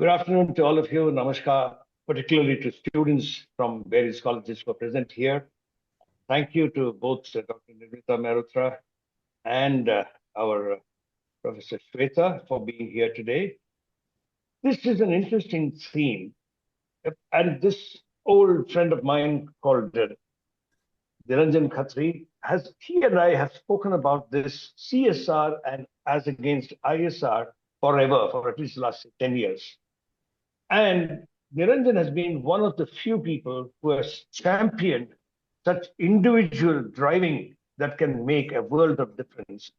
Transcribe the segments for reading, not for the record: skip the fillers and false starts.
Good afternoon to all of you. Namaskar, particularly to students from various colleges who are present here. Thank you to both Dr. Nirmita Mehrotra and our Professor SHWETA for being here today. This is an interesting theme. And this old friend of mine called NIRANJAN KHATRI, he and I have spoken about this CSR and as against ISR forever, for at least the last 10 years. And Niranjan has been one of the few people who has championed such individual driving that can make a world of difference.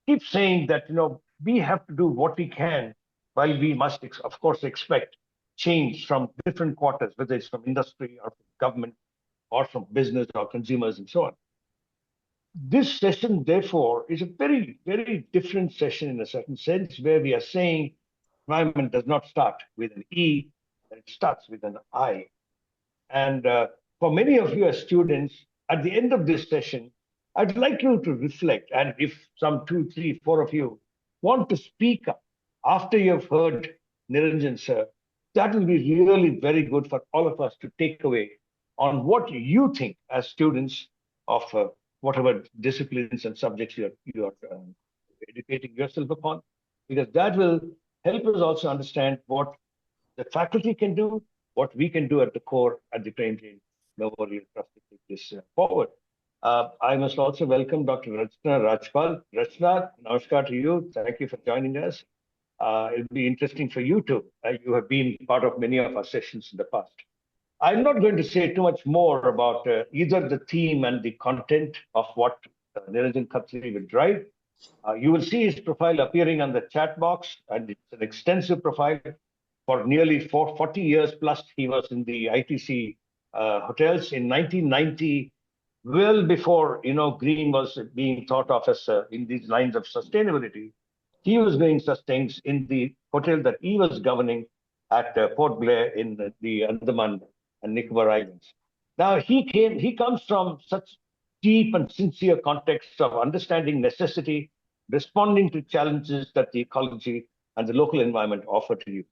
Keep saying that, we have to do what we can, while we must, of course, expect change from different quarters, whether it's from industry or from government or from business or consumers and so on. This session, therefore, is a very, very different session in a certain sense, where we are saying environment does not start with an E, it starts with an I. And for many of you as students, at the end of this session, I'd like you to reflect. And if some 2, 3, 4 of you want to speak up after you've heard Niranjan sir, that will be really very good for all of us to take away on what you think as students of whatever disciplines and subjects you are educating yourself upon, because that will help us also understand what the faculty can do, what we can do at the core at the PREM Memorial Trust to take this forward. I must also welcome Dr. Rachna Rajpal. Rachna, namaskar to you. Thank you for joining us. It'll be interesting for you too. You have been part of many of our sessions in the past. I'm not going to say too much more about either the theme and the content of what Niranjan Khatri will drive. You will see his profile appearing on the chat box, and it's an extensive profile. For nearly 40 years plus, he was in the ITC hotels in 1990, well before green was being thought of as in these lines of sustainability. He was doing such things in the hotel that he was governing at Port Blair in the Andaman and Nicobar Islands. Now he comes from such deep and sincere context of understanding necessity, responding to challenges that the ecology and the local environment offer to you.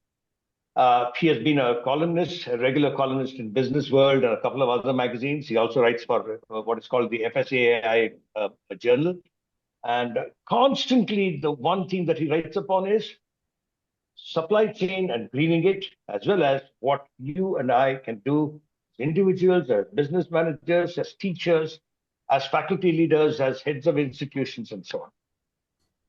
He has been a columnist, a regular columnist in Business World and a couple of other magazines. He also writes for what is called the FSAI journal. And constantly, the one theme that he writes upon is supply chain and greening it, as well as what you and I can do as individuals, as business managers, as teachers, as faculty leaders, as heads of institutions, and so on.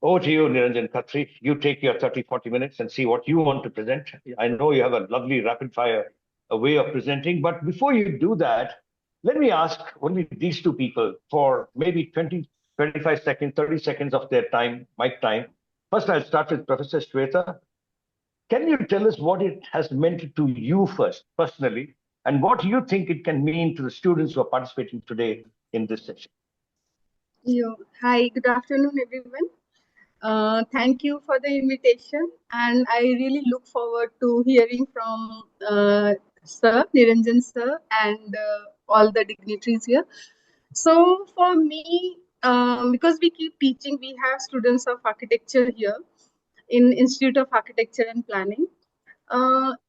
Over to you, Niranjan Khatri. You take your 30, 40 minutes and see what you want to present. I know you have a lovely rapid fire way of presenting, but before you do that, let me ask only these two people for maybe 20, 25 seconds, 30 seconds of their time, mic time. First, I'll start with Professor SHWETA. Can you tell us what it has meant to you first, personally, and what you think it can mean to the students who are participating today in this session? Hi, good afternoon, everyone. Thank you for the invitation, and I really look forward to hearing from Sir, Niranjan Sir, and all the dignitaries here. So for me, because we keep teaching, we have students of architecture here in Institute of Architecture and Planning.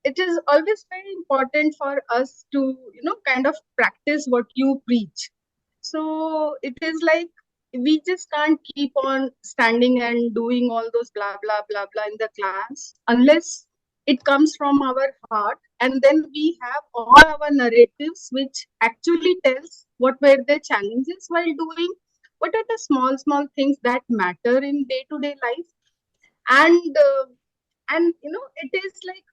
It is always very important for us to, kind of practice what you preach. So it is like we just can't keep on standing and doing all those blah, blah, blah, blah in the class unless it comes from our heart. And then we have all our narratives, which actually tells what were the challenges while doing, what are the small, small things that matter in day-to-day life. And it is like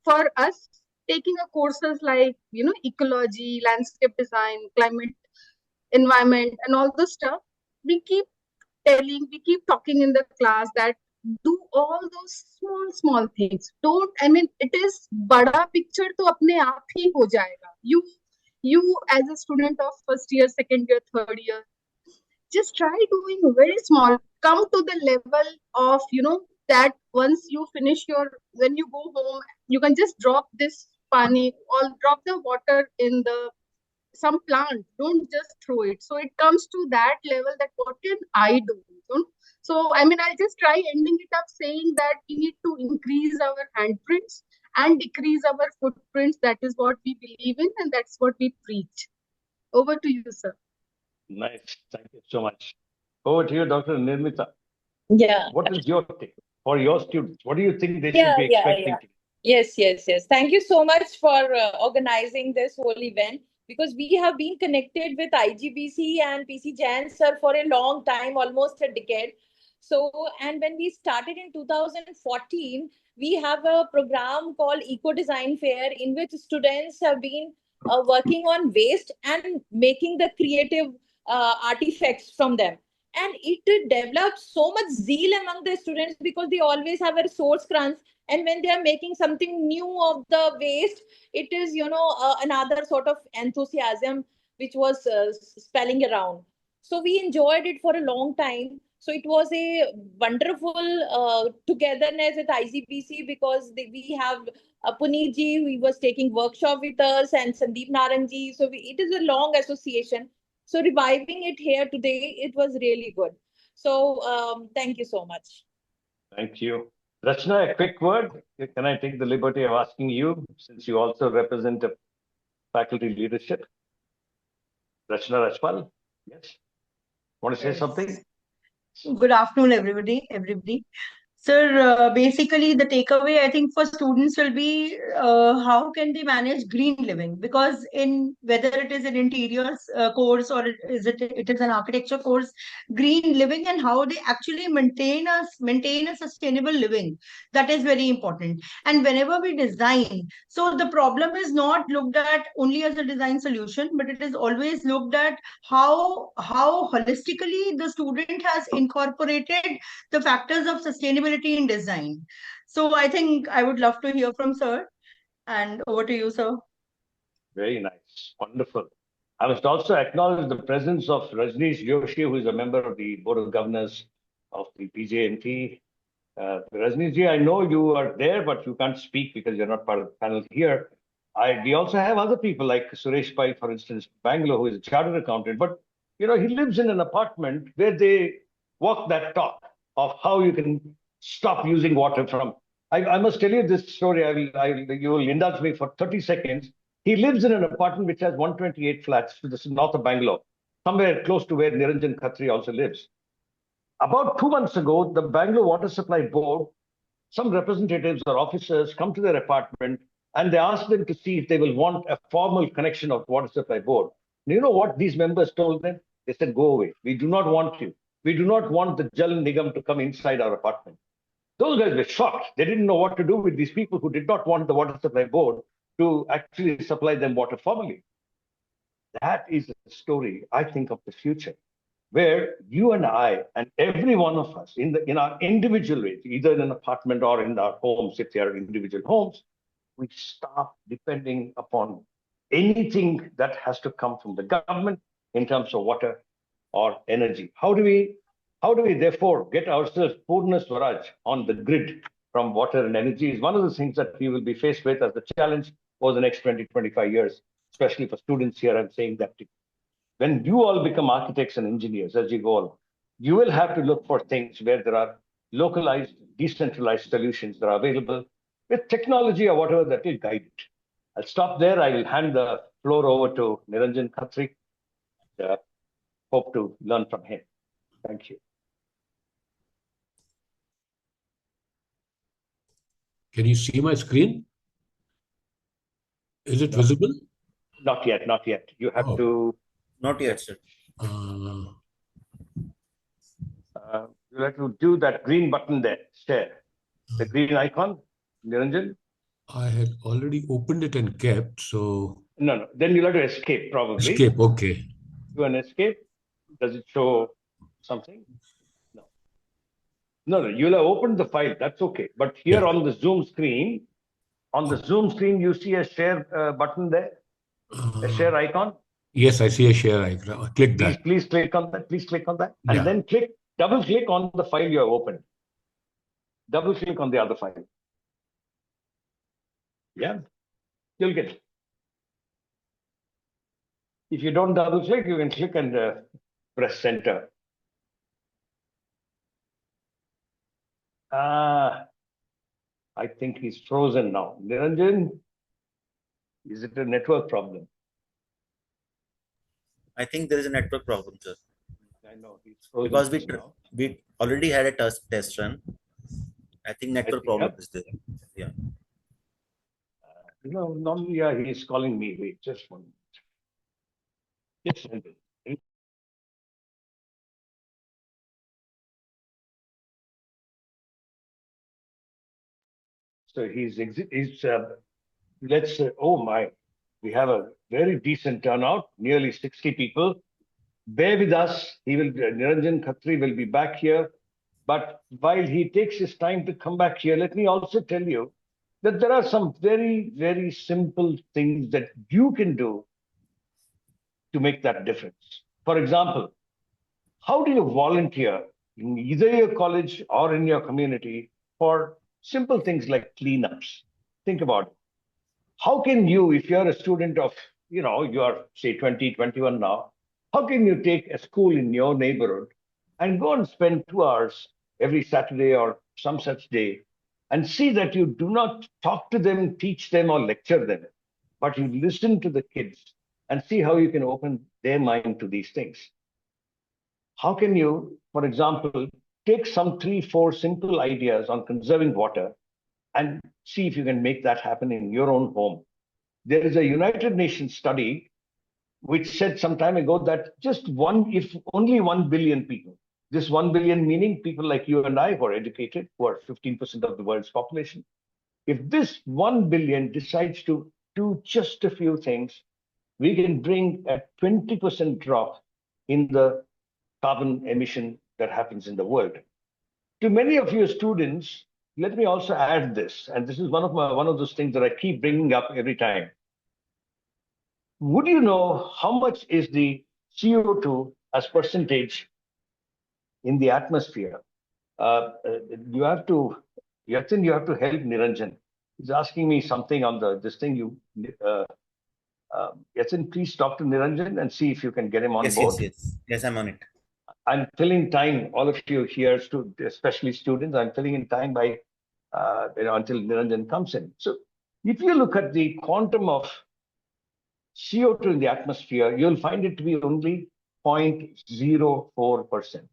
for us taking a courses like, ecology, landscape design, climate, environment, and all the stuff, we keep talking in the class that do all those small things. It is bada picture to apne aap hi ho jayega. You as a student of first year, second year, third year, just try doing very small, come to the level of, that once you finish when you go home, you can just drop this pani or drop the water in some plant. Don't just throw it. So it comes to that level that what can I do? So I'll just try ending it up saying that we need to increase our handprints and decrease our footprints. That is what we believe in, and that's what we preach. Over to you, sir. Nice. Thank you so much. Over to you, Dr. Nirmita. Yeah. What is your take for your students? What do you think they should Yeah, be yeah, expecting yeah. today? Yes. Thank you so much for organizing this whole event, because we have been connected with IGBC and PC Jain sir for a long time, almost a decade. So, and when we started in 2014, we have a program called Eco Design Fair, in which students have been working on waste and making the creative artifacts from them. And it develops so much zeal among the students, because they always have a resource crunch, and when they are making something new of the waste, it is another sort of enthusiasm which was spelling around. So we enjoyed it for a long time. So it was a wonderful togetherness at IGBC, because we have Puneet ji, who was taking workshop with us, and Sandeep Naranji. So it is a long association. So reviving it here today, it was really good. So thank you so much. Thank you. Rachna, a quick word. Can I take the liberty of asking you, since you also represent a faculty leadership? Rachna Rajpal, yes? Want to say something? Good afternoon, everybody. Sir, basically the takeaway I think for students will be how can they manage green living, because in whether it is an interiors course or it is an architecture course, green living and how they actually maintain a sustainable living, that is very important. And whenever we design, so the problem is not looked at only as a design solution, but it is always looked at how holistically the student has incorporated the factors of sustainability in design. So I think I would love to hear from sir. And over to you, sir. Very nice. Wonderful. I must also acknowledge the presence of Rajneesh Joshi, who is a member of the Board of Governors of the PJMT. Rajneesh ji, I know you are there, but you can't speak because you're not part of the panel here. We also have other people like Suresh Pai, for instance, Bangalore, who is a chartered accountant. But, he lives in an apartment where they walk that talk of how you can stop using water from. I must tell you this story. You will indulge me for 30 seconds. He lives in an apartment which has 128 flats to the north of Bangalore, somewhere close to where Niranjan Khatri also lives. About 2 months ago, the Bangalore Water Supply Board, some representatives or officers come to their apartment and they ask them to see if they will want a formal connection of Water Supply Board. And you know what these members told them? They said, go away. We do not want you. We do not want the Jal Nigam to come inside our apartment. Those guys were shocked. They didn't know what to do with these people who did not want the Water Supply Board to actually supply them water formally. That is the story, I think, of the future, where you and I and every one of us in our individual ways, either in an apartment or in our homes, if they are individual homes, we stop depending upon anything that has to come from the government in terms of water or energy. How do we therefore get ourselves Purna Swaraj on the grid from water and energy is one of the things that we will be faced with as the challenge over the next 20, 25 years, especially for students here. I'm saying that to you. When you all become architects and engineers as you go along, you will have to look for things where there are localized, decentralized solutions that are available with technology or whatever that will guide it. I'll stop there. I will hand the floor over to Niranjan Khatri. Hope to learn from him. Thank you. Can you see my screen? Is it visible? Not yet. You have to. Not yet, sir. You have to do that green button there, share. The green icon, Niranjan? I had already opened it and kept, so... No. Then you'll have to escape, probably. Escape, okay. Do an escape. Does it show something? No. You'll have opened the file. That's okay. But here on the Zoom screen, you see a share button there? A share icon? Yes, I see a share icon. Click that. Please click on that. And then double click on the file you have opened. Double click on the other file. Yeah, you'll get it. If you don't double click, you can click and press center. I I think he's frozen now. Niranjan, is it a network problem? I think there is a network problem, sir. I know he's frozen Because now. we already had a test run. I think network problem is there. Yeah. No, normally he's calling me. Wait, just one minute. Yes, so let's say, oh my, we have a very decent turnout, nearly 60 people. Bear with us. Niranjan Khatri will be back here. But while he takes his time to come back here, let me also tell you that there are some very, very simple things that you can do to make that difference. For example, how do you volunteer in either your college or in your community for simple things like cleanups? Think about it. How can you, if you're a student of, you are say 20, 21 now, how can you take a school in your neighborhood and go and spend 2 hours every Saturday or some such day and see that you do not talk to them, teach them, or lecture them, but you listen to the kids and see how you can open their mind to these things? How can you, for example, take some 3, 4 simple ideas on conserving water and see if you can make that happen in your own home? There is a United Nations study which said some time ago that if only 1 billion people, this 1 billion meaning people like you and I who are educated, who are 15% of the world's population, if this 1 billion decides to do just a few things, we can bring a 20% drop in the carbon emission that happens in the world. To many of you students, let me also add this, and this is one of those things that I keep bringing up every time. Would you know how much is the CO2 as percentage in the atmosphere? Yatin, you have to help Niranjan. He's asking me something on this thing. Yatin, please talk to Niranjan and see if you can get him on board. Yes, I'm on it. I'm filling time, all of you here, especially students, I'm filling in time by until Niranjan comes in. So if you look at the quantum of CO2 in the atmosphere, you'll find it to be only 0.04%.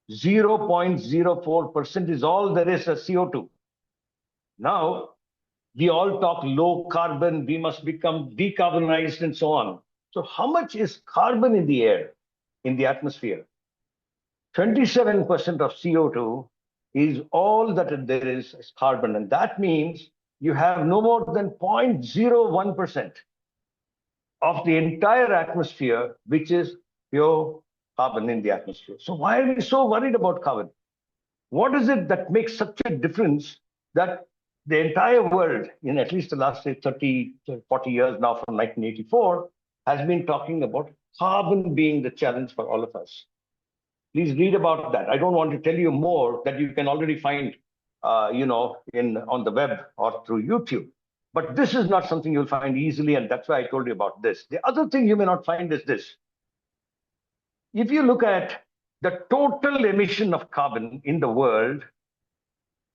0.04% is all there is of CO2. Now, we all talk low carbon, we must become decarbonized and so on. So how much is carbon in the air, in the atmosphere? 27% of CO2 is all that there is carbon. And that means you have no more than 0.01% of the entire atmosphere, which is pure carbon in the atmosphere. So why are we so worried about carbon? What is it that makes such a difference that the entire world, in at least the last 30, 40 years now from 1984, has been talking about carbon being the challenge for all of us? Please read about that. I don't want to tell you more that you can already find, on the web or through YouTube. But this is not something you'll find easily, and that's why I told you about this. The other thing you may not find is this. If you look at the total emission of carbon in the world,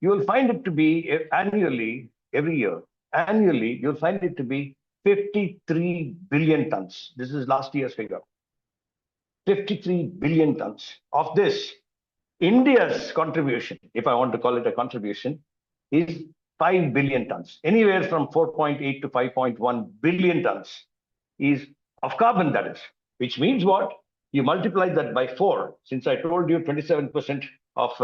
you will find it to be annually, every year, you'll find it to be 53 billion tons. This is last year's figure. 53 billion tons. Of this, India's contribution, if I want to call it a contribution, is 5 billion tons. Anywhere from 4.8 to 5.1 billion tons is of carbon, that is. Which means what? You multiply that by 4, since I told you 27% of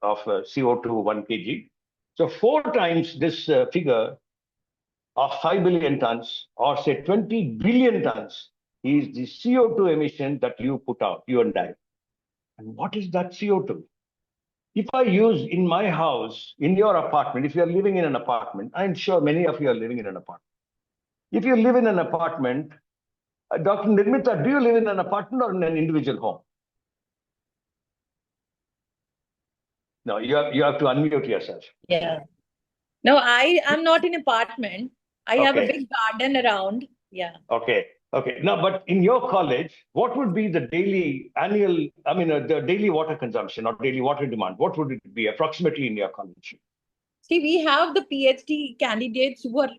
CO2 1 kg. So 4 times this figure of 5 billion tons, or say 20 billion tons, is the CO2 emission that you put out, you and I. And what is that CO2? If I use in my house, in your apartment, if you're living in an apartment, I'm sure many of you are living in an apartment. If you live in an apartment, Dr. Nirmita, do you live in an apartment or in an individual home? No, you have to unmute yourself. Yeah. No, I am not in apartment. I have a big garden around. Yeah. Okay. Now, but in your college, what would be the daily the daily water consumption or daily water demand? What would it be approximately in your college? See, we have the PhD candidates who are,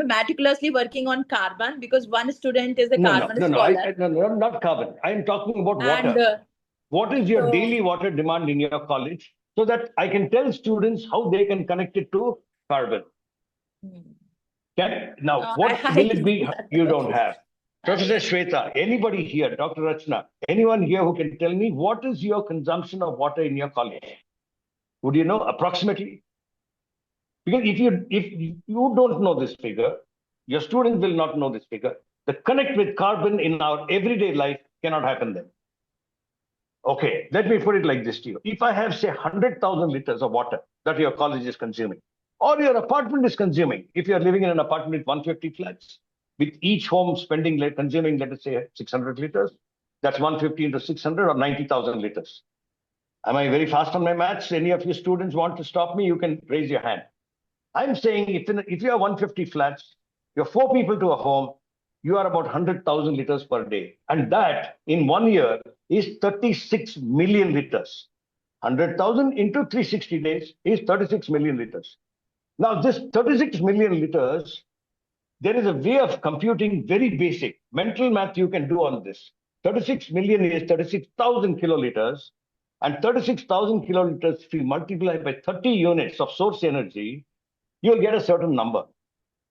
meticulously working on carbon, because one student is a carbon scholar. No, not carbon. I am talking about water. And what is your daily water demand in your college, so that I can tell students how they can connect it to carbon? What will it be you don't have? Professor SHWETA, anybody here, Dr. Rachna, anyone here who can tell me what is your consumption of water in your college? Would you know approximately? Because if you don't know this figure, your students will not know this figure. The connect with carbon in our everyday life cannot happen then. Okay, let me put it like this to you. If I have, say, 100,000 liters of water that your college is consuming, or your apartment is consuming, if you're living in an apartment with 150 flats, with each home consuming, let us say, 600 liters, that's 150 into 600 or 90,000 liters. Am I very fast on my maths? Any of you students want to stop me? You can raise your hand. I'm saying if you have 150 flats, you're 4 people to a home, you are about 100,000 liters per day. And that in 1 year is 36 million liters. 100,000 into 360 days is 36 million liters. Now, this 36 million liters, there is a way of computing very basic mental math you can do on this. 36 million is 36,000 kiloliters. And 36,000 kiloliters, if you multiply by 30 units of source energy, you'll get a certain number.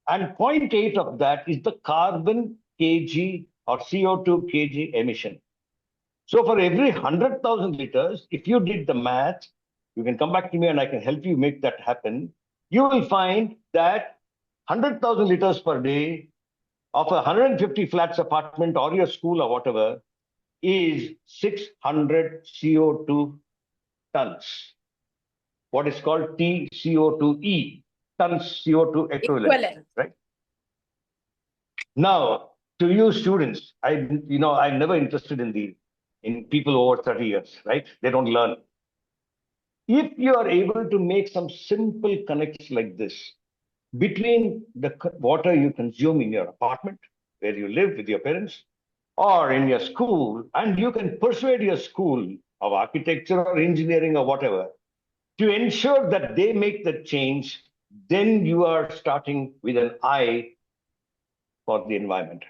And 0.8 of that is the carbon kg or CO2 kg emission. So for every 100,000 liters, if you did the math, you can come back to me and I can help you make that happen. You will find that 100,000 liters per day of a 150 flats apartment or your school or whatever is 600 CO2 tons. What is called TCO2E, tons CO2 equivalent. Right? Now, to you students, I'm never interested in people over 30 years, right? They don't learn. If you are able to make some simple connects like this between the water you consume in your apartment, where you live with your parents, or in your school, and you can persuade your school of architecture or engineering or whatever to ensure that they make the change, then you are starting with an eye for the environment.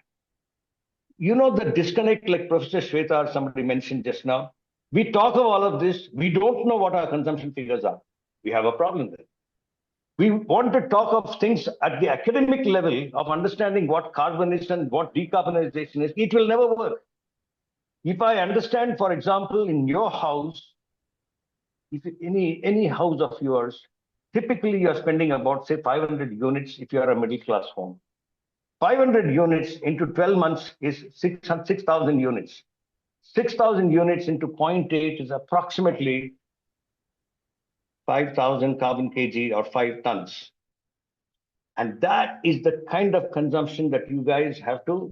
You know the disconnect, like Professor SHWETA or somebody mentioned just now. We talk of all of this. We don't know what our consumption figures are. We have a problem there. We want to talk of things at the academic level of understanding what carbon is and what decarbonization is. It will never work. If I understand, for example, in your house, if any house of yours, typically you're spending about, say, 500 units if you're a middle class home. 500 units into 12 months is 6,000 units. 6,000 units into 0.8 is approximately 5,000 carbon kg or 5 tons. And that is the kind of consumption that you guys have to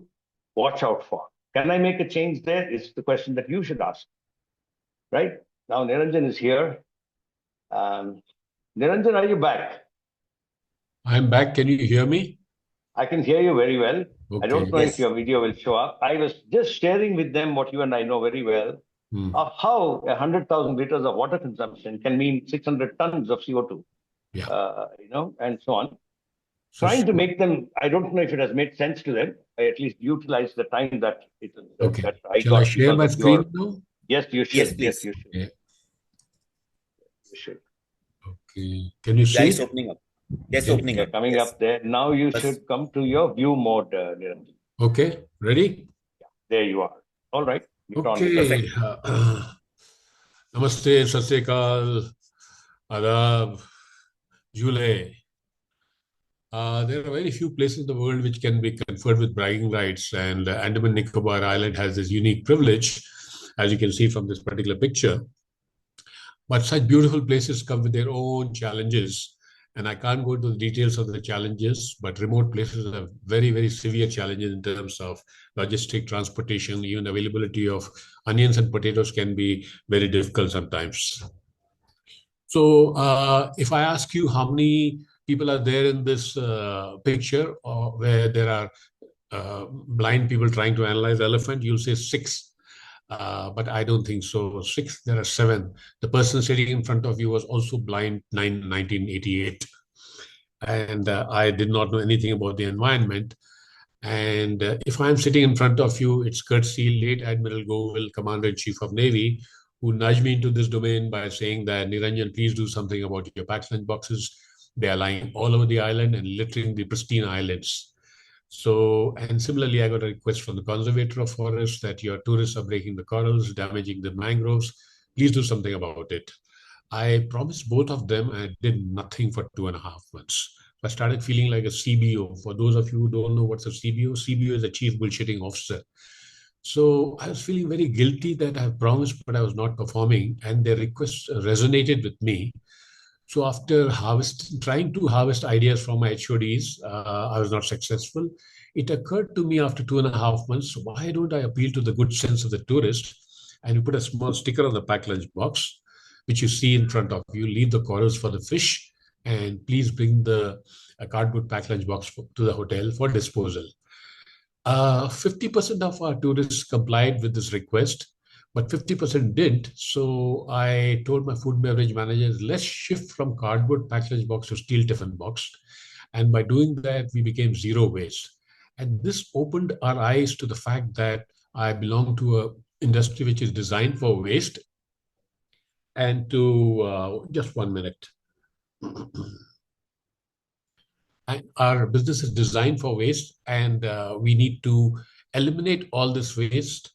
watch out for. Can I make a change there? Is the question that you should ask. Right? Now, Niranjan is here. Niranjan, are you back? I'm back. Can you hear me? I can hear you very well. Okay. I don't know if your video will show up. I was just sharing with them what you and I know very well, of how 100,000 liters of water consumption can mean 600 tons of CO2, and so on. Trying to make them, I don't know if it has made sense to them. I at least utilize the time that that I Shall got. I share my screen now? Yes, you should. Yes, please. Yes, you should. Yeah. You should. Okay. Can you see? Yeah, it's opening up. Yes, opening up. Coming up there. Now you should come to your view mode, Niranjan. Okay. Ready? There you are. All right. Okay. Namaste, Sat Sri Akal, Adab, Jule. There are very few places in the world which can be conferred with bragging rights, and Andaman Nicobar Island has this unique privilege, as you can see from this particular picture. But such beautiful places come with their own challenges, and I can't go into the details of the challenges, but remote places have very, very severe challenges in terms of logistic, transportation, even availability of onions and potatoes can be very difficult sometimes. So if I ask you how many people are there in this picture where there are blind people trying to analyze elephant, you'll say 6. but I don't think so. 6, there are 7. The person sitting in front of you was also blind 1988. And I did not know anything about the environment. And if I'm sitting in front of you, it's courtesy late Admiral Govil, Commander-in-Chief of Navy, who nudged me into this domain by saying that, Niranjan, please do something about your packed lunch boxes. They are lying all over the island and littering the pristine islands. So, and similarly, I got a request from the conservator of forests that your tourists are breaking the corals, damaging the mangroves. Please do something about it. I promised both of them and did nothing for 2.5 months. I started feeling like a CBO. For those of you who don't know what's a CBO, CBO is a Chief Bullshitting Officer. So I was feeling very guilty that I promised, but I was not performing, and their requests resonated with me. So after trying to harvest ideas from my HODs, I was not successful. It occurred to me after 2.5 months, why don't I appeal to the good sense of the tourist? And you put a small sticker on the packed lunch box, which you see in front of you, leave the corals for the fish, and please bring the cardboard packed lunch box to the hotel for disposal. 50% of our tourists complied with this request, but 50% didn't. So I told my food and beverage managers, let's shift from cardboard packed lunch box to steel tiffin box. And by doing that, we became zero waste. And this opened our eyes to the fact that I belong to an industry which is designed for waste. And to, just 1 minute. Our business is designed for waste, and we need to eliminate all this waste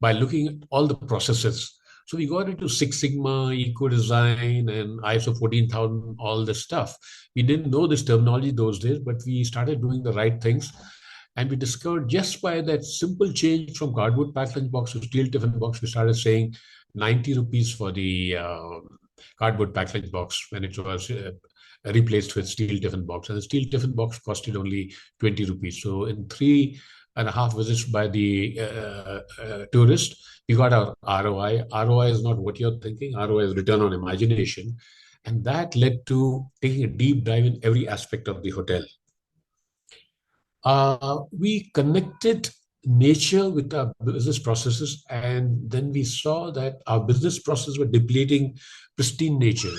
by looking at all the processes. So we got into Six Sigma, eco design, and ISO 14000, all this stuff. We didn't know this terminology those days, but we started doing the right things. And we discovered just by that simple change from cardboard packed lunch box to steel tiffin box, we started saying 90 rupees for the cardboard packed lunch box when it was replaced with steel tiffin box. And the steel tiffin box costed only 20 rupees. So in 3.5 visits by the tourist, we got our ROI. ROI is not what you're thinking. ROI is return on imagination. And that led to taking a deep dive in every aspect of the hotel. We connected nature with our business processes, and then we saw that our business processes were depleting pristine nature.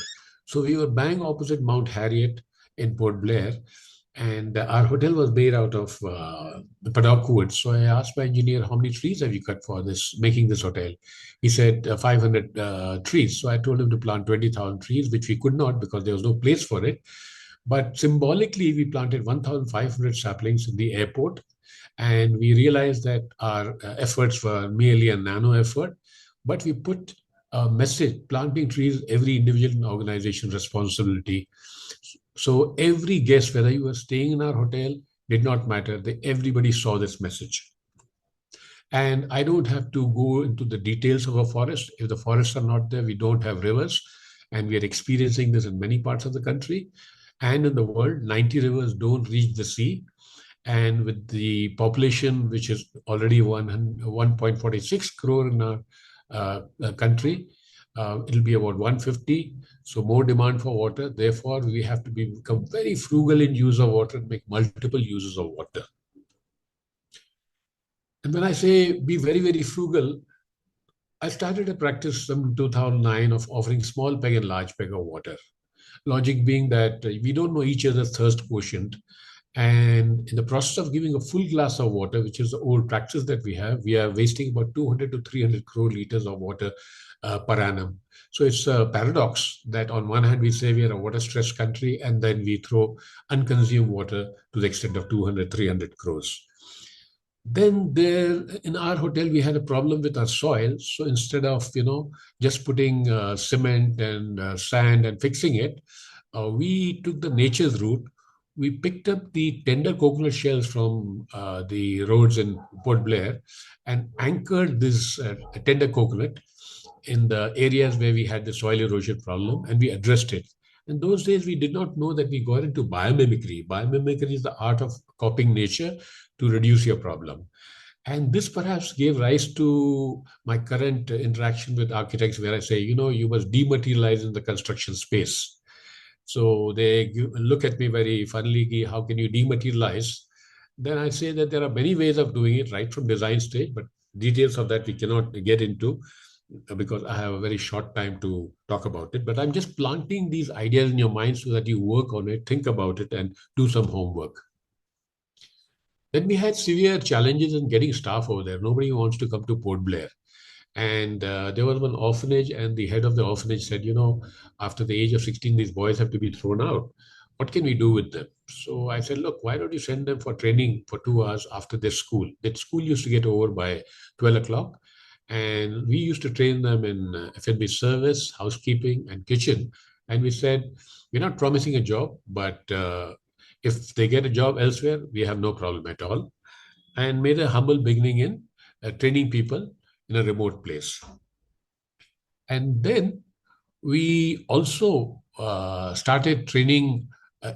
So we were bang opposite Mount Harriet in Port Blair, and our hotel was made out of paddock wood. So I asked my engineer, how many trees have you cut for this, making this hotel? He said 500 trees. So I told him to plant 20,000 trees, which we could not because there was no place for it. But symbolically, we planted 1,500 saplings in the airport. And we realized that our efforts were merely a nano effort, but we put a message, planting trees, every individual organization responsibility. So every guest, whether you were staying in our hotel, did not matter. Everybody saw this message. And I don't have to go into the details of a forest. If the forests are not there, we don't have rivers. And we are experiencing this in many parts of the country and in the world. 90 rivers don't reach the sea. And with the population, which is already 1.46 crore in our country, it'll be about 150. So more demand for water. Therefore, we have to become very frugal in use of water and make multiple uses of water. And when I say be very, very frugal, I started a practice in 2009 of offering small peg and large peg of water. Logic being that we don't know each other's thirst quotient. And in the process of giving a full glass of water, which is the old practice that we are wasting about 200 to 300 crore liters of water per annum. So it's a paradox that on one hand, we say we are a water-stressed country, and then we throw unconsumed water to the extent of 200, 300 crores. Then there, in our hotel, we had a problem with our soil. So instead of, just putting cement and sand and fixing it, we took the nature's route. We picked up the tender coconut shells from the roads in Port Blair and anchored this tender coconut in the areas where we had the soil erosion problem, and we addressed it. In those days, we did not know that we got into biomimicry. Biomimicry is the art of copying nature to reduce your problem. And this perhaps gave rise to my current interaction with architects, where I say, you must dematerialize in the construction space. So they look at me very funnily, how can you dematerialize? Then I say that there are many ways of doing it, right from design stage, but details of that we cannot get into because I have a very short time to talk about it. But I'm just planting these ideas in your mind so that you work on it, think about it, and do some homework. Then we had severe challenges in getting staff over there. Nobody wants to come to Port Blair. And there was one orphanage, and the head of the orphanage said, after the age of 16, these boys have to be thrown out. What can we do with them? So I said, look, why don't you send them for training for 2 hours after their school? That school used to get over by 12 o'clock. And we used to train them in F&B service, housekeeping, and kitchen. And we said, we're not promising a job, but if they get a job elsewhere, we have no problem at all. And made a humble beginning in training people in a remote place. And then we also started training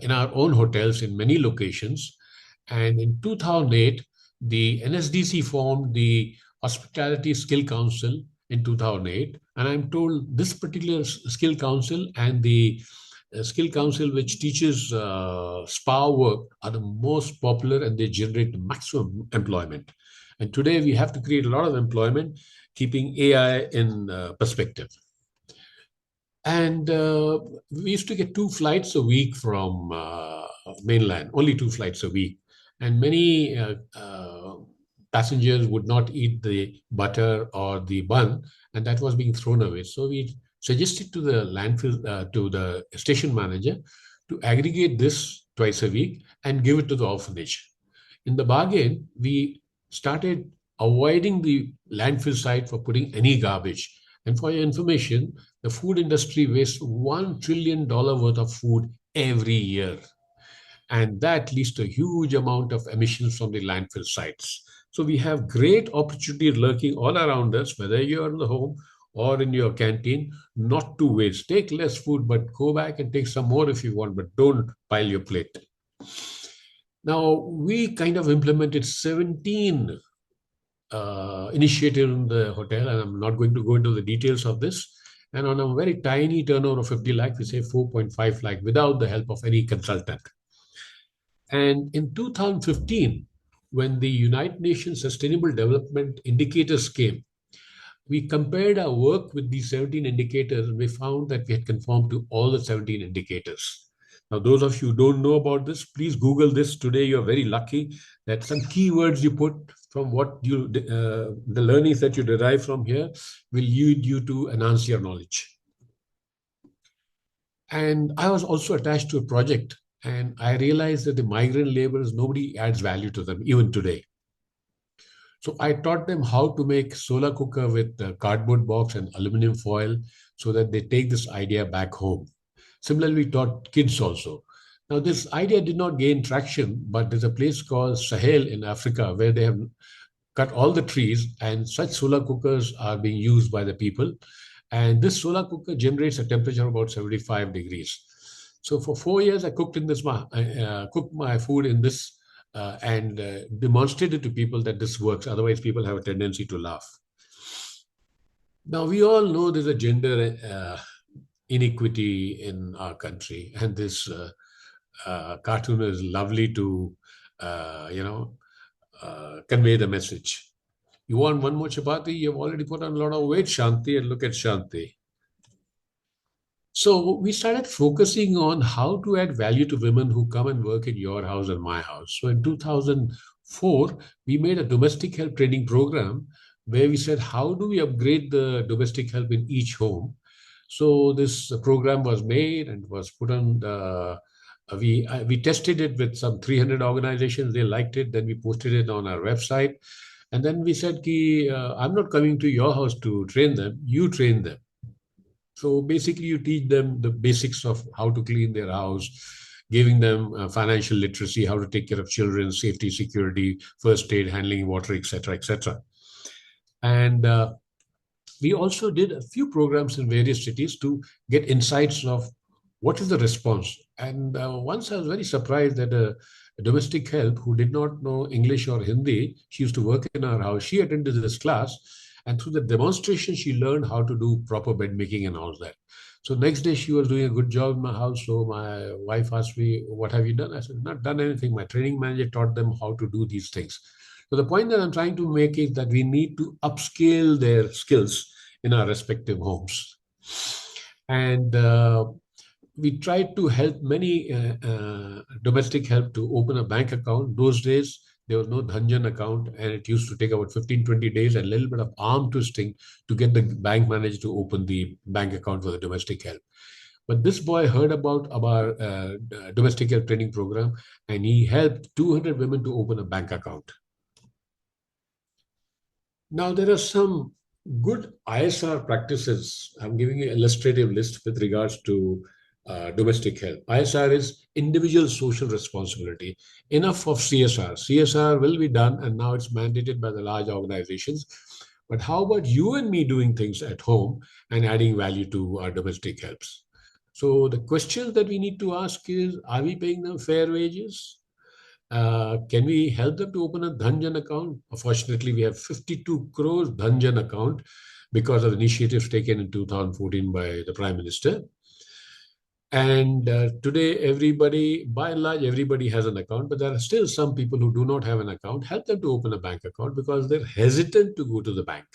in our own hotels in many locations. And in 2008, the NSDC formed the Hospitality Skill Council in 2008. And I'm told this particular skill council and the skill council which teaches spa work are the most popular, and they generate maximum employment. And today we have to create a lot of employment, keeping AI in perspective. And we used to get 2 flights a week from mainland, only 2 flights a week. And many passengers would not eat the butter or the bun, and that was being thrown away. So we suggested to the landfill, to the station manager, to aggregate this twice a week and give it to the orphanage. In the bargain, we started avoiding the landfill site for putting any garbage. And for your information, the food industry wastes $1 trillion worth of food every year. And that leads to a huge amount of emissions from the landfill sites. So we have great opportunity lurking all around us, whether you're in the home or in your canteen, not to waste. Take less food, but go back and take some more if you want, but don't pile your plate. Now, we kind of implemented 17 initiatives in the hotel, and I'm not going to go into the details of this. And on a very tiny turnover of 50 lakh, we say 4.5 lakh without the help of any consultant. And in 2015, when the United Nations Sustainable Development Indicators came, we compared our work with these 17 indicators, and we found that we had conformed to all the 17 indicators. Now, those of you who don't know about this, please Google this. Today, you're very lucky that some keywords you put from what you, the learnings that you derive from here will lead you to enhance your knowledge. And I was also attached to a project, and I realized that the migrant laborers, nobody adds value to them, even today. So I taught them how to make solar cooker with a cardboard box and aluminum foil so that they take this idea back home. Similarly, we taught kids also. Now, this idea did not gain traction, but there's a place called Sahel in Africa where they have cut all the trees, and such solar cookers are being used by the people. And this solar cooker generates a temperature of about 75 degrees. So for 4 years, I cooked in this, cooked my food in this and demonstrated to people that this works. Otherwise, people have a tendency to laugh. Now, we all know there's a gender inequity in our country, and this cartoon is lovely to, convey the message. You want one more chapati? You've already put on a lot of weight, Shanti, and look at Shanti. So we started focusing on how to add value to women who come and work in your house and my house. So in 2004, we made a domestic help training program where we said, how do we upgrade the domestic help in each home? So this program was made and was put on the, we tested it with some 300 organizations. They liked it. Then we posted it on our website. And then we said, I'm not coming to your house to train them. You train them. So basically, you teach them the basics of how to clean their house, giving them financial literacy, how to take care of children, safety, security, first aid, handling water, etc., etc. And we also did a few programs in various cities to get insights of what is the response. And once I was very surprised that a domestic help who did not know English or Hindi, she used to work in our house, she attended this class. And through the demonstration, she learned how to do proper bed making and all that. So next day, she was doing a good job in my house. So my wife asked me, what have you done? I said, not done anything. My training manager taught them how to do these things. So the point that I'm trying to make is that we need to upscale their skills in our respective homes. And we tried to help many domestic help to open a bank account. Those days, there was no Dhanjan account, and it used to take about 15-20 days and a little bit of arm twisting to get the bank manager to open the bank account for the domestic help. But this boy heard about our domestic help training program, and he helped 200 women to open a bank account. Now, there are some good ISR practices. I'm giving you an illustrative list with regards to domestic help. ISR is individual social responsibility. Enough of CSR. CSR will be done, and now it's mandated by the large organizations. But how about you and me doing things at home and adding value to our domestic helps? So the questions that we need to ask is, are we paying them fair wages? Can we help them to open a Dhanjan account? Unfortunately, we have 52 crores Dhanjan account because of initiatives taken in 2014 by the Prime Minister. And today, everybody, by and large, everybody has an account, but there are still some people who do not have an account. Help them to open a bank account because they're hesitant to go to the bank.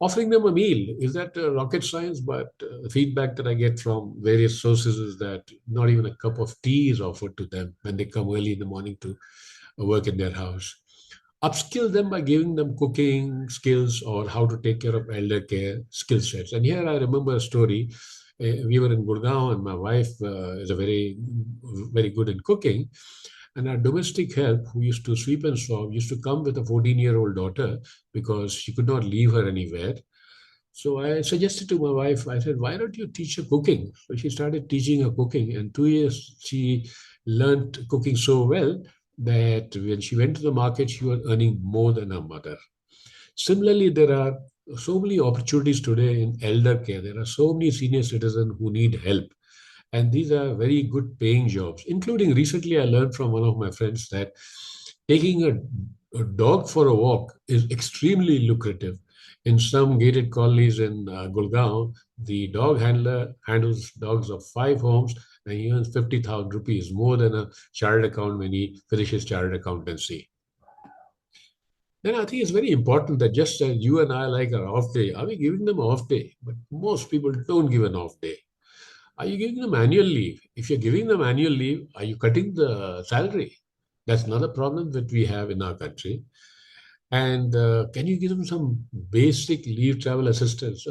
Offering them a meal, is that rocket science? But the feedback that I get from various sources is that not even a cup of tea is offered to them when they come early in the morning to work in their house. Upskill them by giving them cooking skills or how to take care of elder care skill sets. And here I remember a story. We were in Gurgaon, and my wife is very good in cooking. And our domestic help, who used to sweep and swab, used to come with a 14-year-old daughter because she could not leave her anywhere. So I suggested to my wife, I said, why don't you teach her cooking? So she started teaching her cooking. And 2 years, she learned cooking so well that when she went to the market, she was earning more than her mother. Similarly, there are so many opportunities today in elder care. There are so many senior citizens who need help. And these are very good paying jobs, including recently I learned from one of my friends that taking a dog for a walk is extremely lucrative. In some gated colonies in Gurgaon, the dog handler handles dogs of 5 homes and he earns 50,000 rupees, more than a chartered accountant when he finishes chartered accountancy. Then I think it's very important that just as you and I like our off day, are we giving them an off day? But most people don't give an off day. Are you giving them annual leave? If you're giving them annual leave, are you cutting the salary? That's another problem that we have in our country. And can you give them some basic leave travel assistance?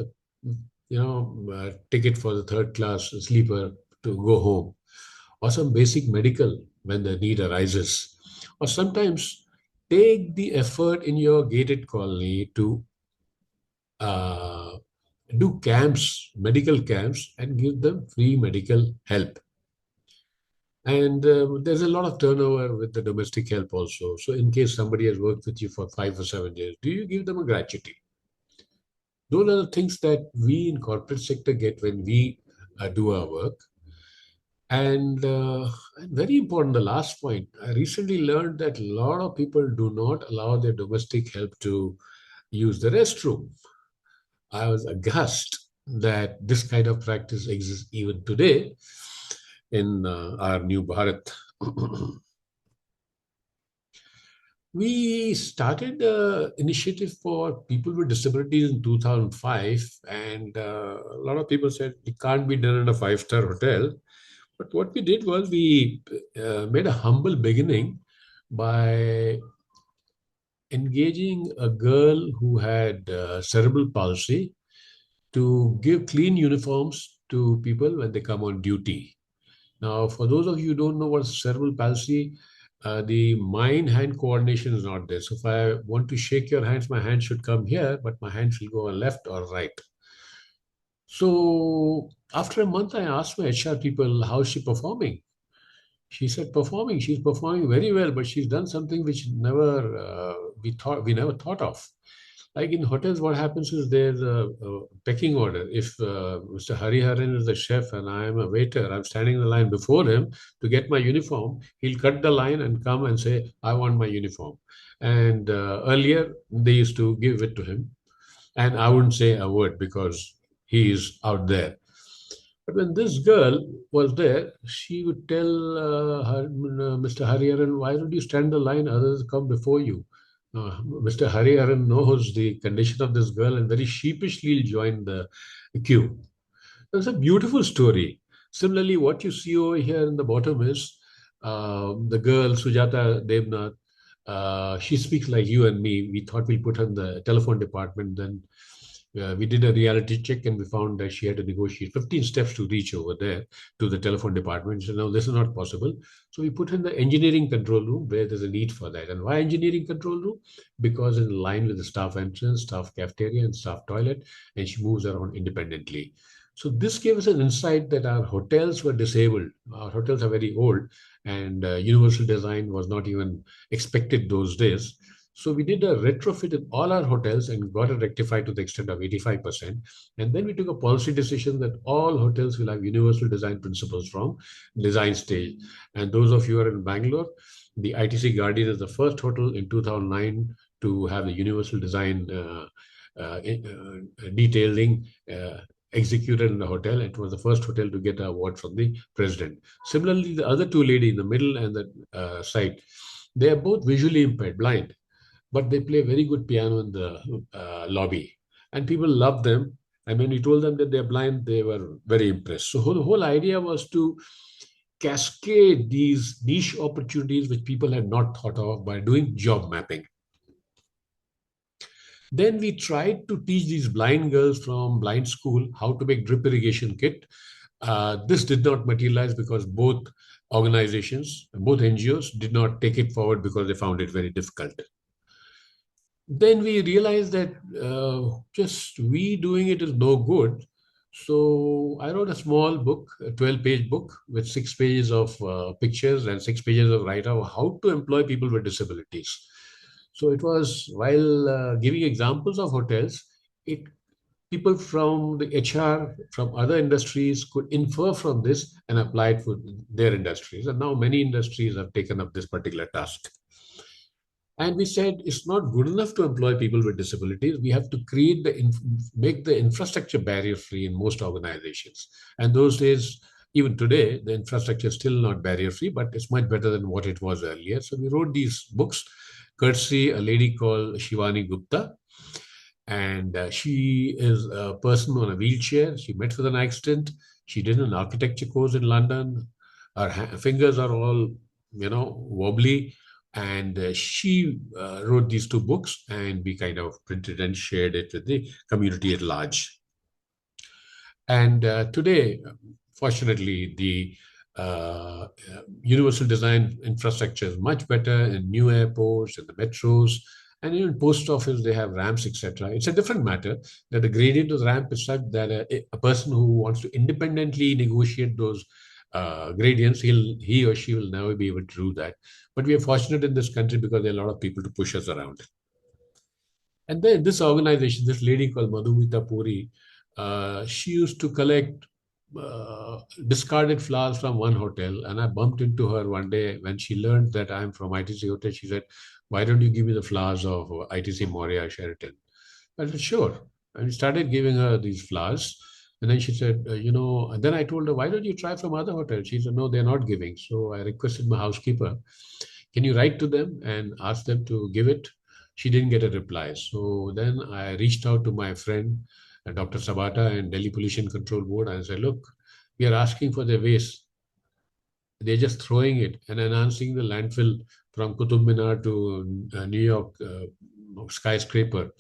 Ticket for the third class sleeper to go home, or some basic medical when the need arises. Or sometimes take the effort in your gated colony to do camps, medical camps, and give them free medical help. And there's a lot of turnover with the domestic help also. So in case somebody has worked with you for 5 or 7 years, do you give them a gratuity? Those are the things that we in corporate sector get when we do our work. And very important, the last point, I recently learned that a lot of people do not allow their domestic help to use the restroom. I was aghast that this kind of practice exists even today in our new Bharat. We started an initiative for people with disabilities in 2005, and a lot of people said it can't be done in a 5-star hotel. But what we did was we made a humble beginning by engaging a girl who had cerebral palsy to give clean uniforms to people when they come on duty. Now, for those of you who don't know what's cerebral palsy, the mind-hand coordination is not there. So if I want to shake your hands, my hand should come here, but my hand should go left or right. So after a month, I asked my HR people, how is she performing? She said, she's performing very well, but she's done something which we never thought of. Like in hotels, what happens is there's a pecking order. If Mr. Hariharan is the chef and I am a waiter, I'm standing in the line before him to get my uniform. He'll cut the line and come and say, I want my uniform. And earlier, they used to give it to him. And I wouldn't say a word because he is out there. But when this girl was there, she would tell Mr. Hariharan, why don't you stand the line? Others come before you. Mr. Hariharan knows the condition of this girl and very sheepishly joined the queue. It's a beautiful story. Similarly, what you see over here in the bottom is the girl, Sujata Devnath. She speaks like you and me. We thought we'll put her in the telephone department. Then we did a reality check and we found that she had to negotiate 15 steps to reach over there to the telephone department. So, no, this is not possible. So we put her in the engineering control room where there's a need for that. And why engineering control room? Because in line with the staff entrance, staff cafeteria, and staff toilet, and she moves around independently. So this gave us an insight that our hotels were disabled. Our hotels are very old, and universal design was not even expected those days. So we did a retrofit in all our hotels and got it rectified to the extent of 85%. And then we took a policy decision that all hotels will have universal design principles from design stage. And those of you who are in Bangalore, the ITC Guardian is the first hotel in 2009 to have the universal design detailing executed in the hotel. It was the first hotel to get an award from the president. Similarly, the other two ladies in the middle and the side, they are both visually impaired, blind, but they play very good piano in the lobby. And people love them. And when we told them that they're blind, they were very impressed. So the whole idea was to cascade these niche opportunities which people had not thought of by doing job mapping. Then we tried to teach these blind girls from blind school how to make drip irrigation kit. This did not materialize because both organizations, both NGOs did not take it forward because they found it very difficult. Then we realized that just we doing it is no good. So I wrote a small book, a 12-page book with 6 pages of pictures and 6 pages of write-up how to employ people with disabilities. So it was, while giving examples of hotels, people from the HR, from other industries could infer from this and apply it for their industries. And now many industries have taken up this particular task. And we said it's not good enough to employ people with disabilities. We have to create make the infrastructure barrier-free in most organizations. And those days, even today, the infrastructure is still not barrier-free, but it's much better than what it was earlier. So we wrote these books, courtesy a lady called Shivani Gupta. And she is a person on a wheelchair. She met with an accident. She did an architecture course in London. Her fingers are all, wobbly. And she wrote these 2 books, and we kind of printed and shared it with the community at large. And today, fortunately, the universal design infrastructure is much better in new airports, in the metros, and even post office, they have ramps, etc. It's a different matter that the gradient of the ramp is such that a person who wants to independently negotiate those gradients, he or she will never be able to do that. But we are fortunate in this country because there are a lot of people to push us around. And then this organization, this lady called Madhumita Puri, she used to collect discarded flowers from one hotel, and I bumped into her one day when she learned that I'm from ITC Hotel. She said, "Why don't you give me the flowers of ITC Moria Sheraton?" I said, "Sure." And we started giving her these flowers. And then she said, and then I told her, "Why don't you try from other hotels?" She said, "No, they're not giving." So I requested my housekeeper, "Can you write to them and ask them to give it?" She didn't get a reply. So then I reached out to my friend, Dr. Sabata and Delhi Pollution Control Board, and I said, "Look, we are asking for their waste. They're just throwing it and enhancing the landfill from Qutub Minar to New York skyscraper.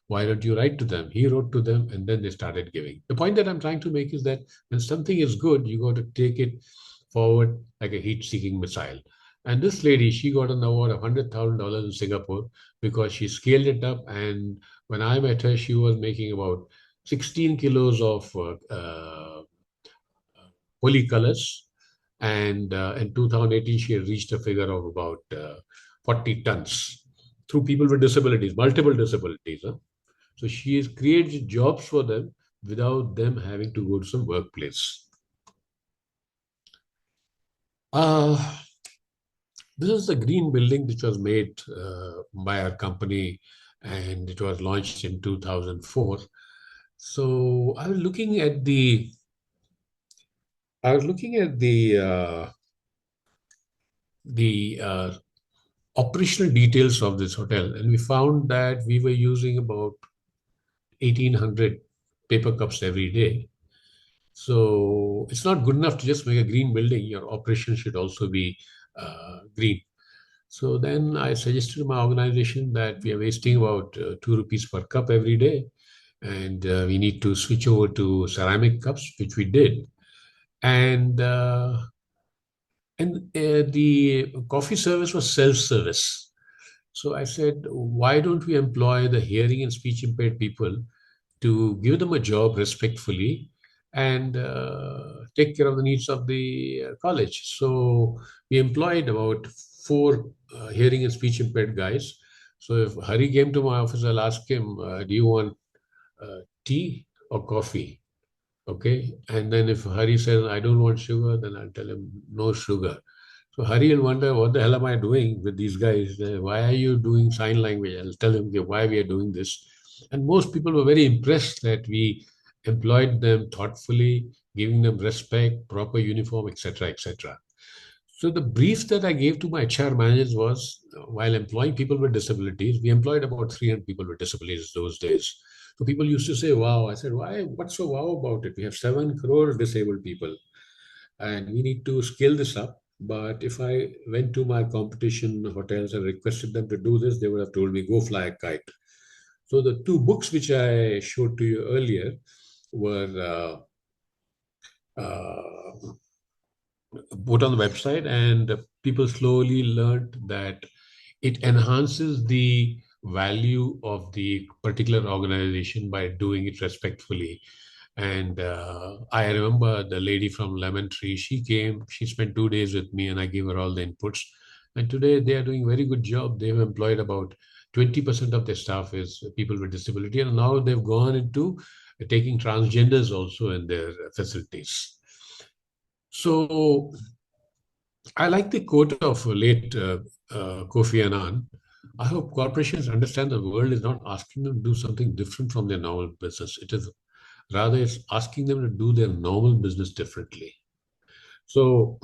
Why don't you write to them?" He wrote to them, and then they started giving. The point that I'm trying to make is that when something is good, you got to take it forward like a heat-seeking missile. And this lady, she got an award of $100,000 in Singapore because she scaled it up. And when I met her, she was making about 16 kilos of holy colors. And in 2018, she had reached a figure of about 40 tons through people with disabilities, multiple disabilities. So she has created jobs for them without them having to go to some workplace. This is the green building which was made by our company, and it was launched in 2004. So I was looking at the I was looking at the operational details of this hotel, and we found that we were using about 1,800 paper cups every day. So it's not good enough to just make a green building. Your operation should also be green. So then I suggested to my organization that we are wasting about 2 rupees per cup every day, and we need to switch over to ceramic cups, which we did. And the coffee service was self-service. So I said, why don't we employ the hearing and speech impaired people to give them a job respectfully and take care of the needs of the college? So we employed about 4 hearing and speech impaired guys. So if Hari came to my office, I'll ask him, do you want tea or coffee? Okay. And then if Hari says, I don't want sugar, then I'll tell him no sugar. So Hari will wonder, what the hell am I doing with these guys? Why are you doing sign language? I'll tell him why we are doing this. And most people were very impressed that we employed them thoughtfully, giving them respect, proper uniform, etc., etc. So the brief that I gave to my HR managers was, while employing people with disabilities, we employed about 300 people with disabilities those days. So people used to say, wow. I said, why? What's so wow about it? We have 7 crore disabled people and we need to scale this up. But if I went to my competition hotels and requested them to do this, they would have told me, go fly a kite. So the 2 books which I showed to you earlier were put on the website, and people slowly learned that it enhances the value of the particular organization by doing it respectfully. And I remember the lady from Lemon Tree, she came, she spent 2 days with me and I gave her all the inputs. And today they are doing a very good job. They've employed about 20% of their staff is people with disability. And now they've gone into taking transgenders also in their facilities. So I like the quote of late Kofi Annan. I hope corporations understand the world is not asking them to do something different from their normal business. It is rather it's asking them to do their normal business differently. So,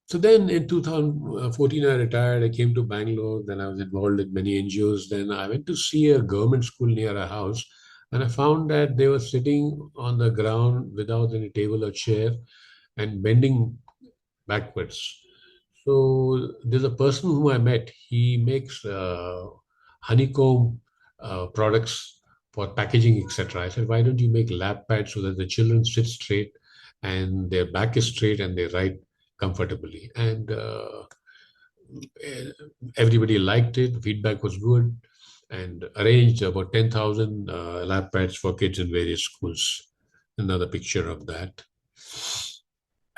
so then in 2014, I retired. I came to Bangalore. Then I was involved in many NGOs. Then I went to see a government school near our house. And I found that they were sitting on the ground without any table or chair and bending backwards. So there's a person whom I met. He makes honeycomb products for packaging, etc. I said, why don't you make lap pads so that the children sit straight and their back is straight and they write comfortably? And everybody liked it. Feedback was good, and arranged about 10,000 lap pads for kids in various schools. Another picture of that.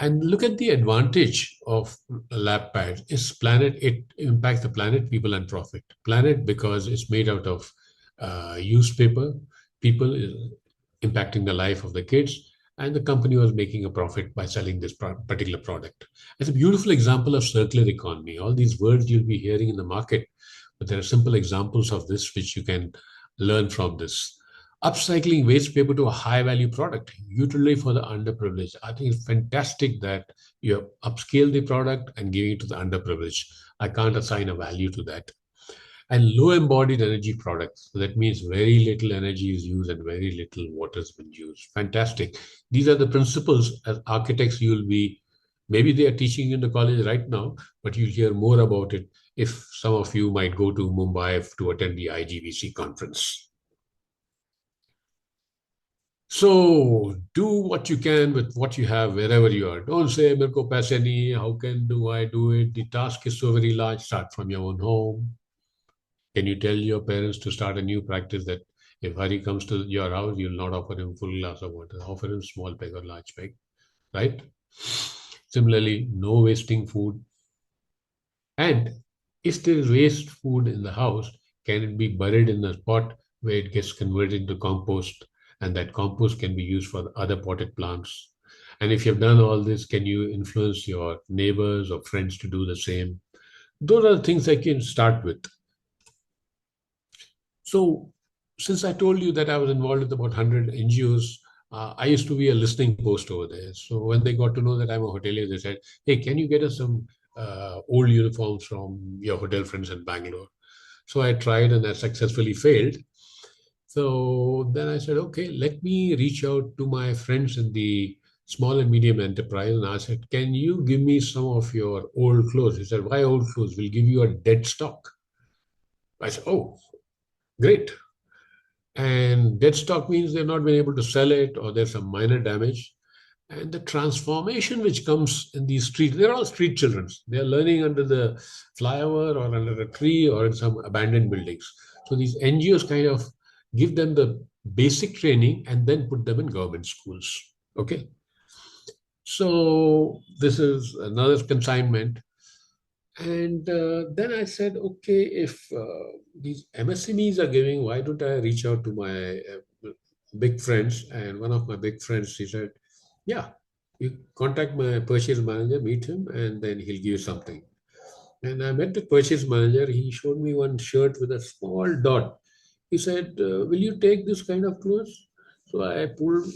And look at the advantage of lap pads. It impacts the planet, people, and profit. Planet because it's made out of used paper. People impacting the life of the kids, and the company was making a profit by selling this particular product. It's a beautiful example of circular economy. All these words you'll be hearing in the market, but there are simple examples of this which you can learn from this. Upcycling waste paper to a high value product, utility for the underprivileged. I think it's fantastic that you have upscaled the product and giving it to the underprivileged. I can't assign a value to that. And low embodied energy products. So that means very little energy is used and very little water has been used. Fantastic. These are the principles as architects you'll be, maybe they are teaching in the college right now, but you'll hear more about it if some of you might go to Mumbai to attend the IGBC conference. So do what you can with what you have wherever you are. Don't say, "Mere ko paise nahi, how can I do it?" The task is so very large. Start from your own home. Can you tell your parents to start a new practice that if Hari comes to your house, you'll not offer him full glass of water, offer him small peg or large peg, right? Similarly, no wasting food. And if there is waste food in the house, can it be buried in a pot where it gets converted into compost? And that compost can be used for other potted plants. And if you've done all this, can you influence your neighbors or friends to do the same? Those are the things I can start with. So since I told you that I was involved with about 100 NGOs, I used to be a listening post over there. So when they got to know that I'm a hotelier, they said, hey, can you get us some old uniforms from your hotel friends in Bangalore? So I tried and I successfully failed. So then I said, okay, let me reach out to my friends in the small and medium enterprise. And I said, can you give me some of your old clothes? He said, why old clothes? We'll give you a dead stock. I said, oh, great. And dead stock means they've not been able to sell it or there's some minor damage. And the transformation which comes in these streets, they're all street children. They're learning under the flyover or under a tree or in some abandoned buildings. So these NGOs kind of give them the basic training and then put them in government schools. Okay. So this is another consignment. And then I said, okay, if these MSMEs are giving, why don't I reach out to my big friends? And one of my big friends, he said, yeah, you contact my purchase manager, meet him, and then he'll give you something. And I met the purchase manager. He showed me one shirt with a small dot. He said, will you take this kind of clothes? So I pulled,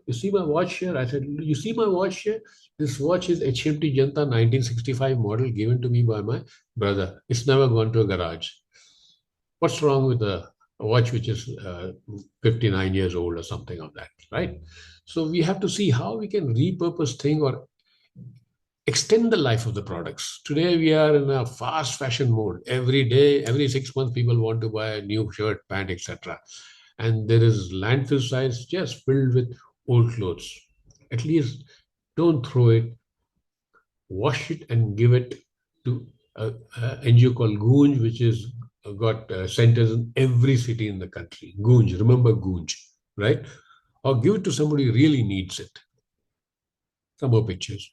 you see my watch here? I said, you see my watch here? This watch is HMT Janta 1965 model given to me by my brother. It's never gone to a garage. What's wrong with a watch which is 59 years old or something of that, right? So we have to see how we can repurpose things or extend the life of the products. Today we are in a fast fashion mode. Every day, every 6 months, people want to buy a new shirt, pant, etc. And there is landfill sites just filled with old clothes. At least don't throw it, wash it and give it to an NGO called Goonj, which is got centers in every city in the country. Goonj, remember Goonj, right? Or give it to somebody who really needs it. Some more pictures.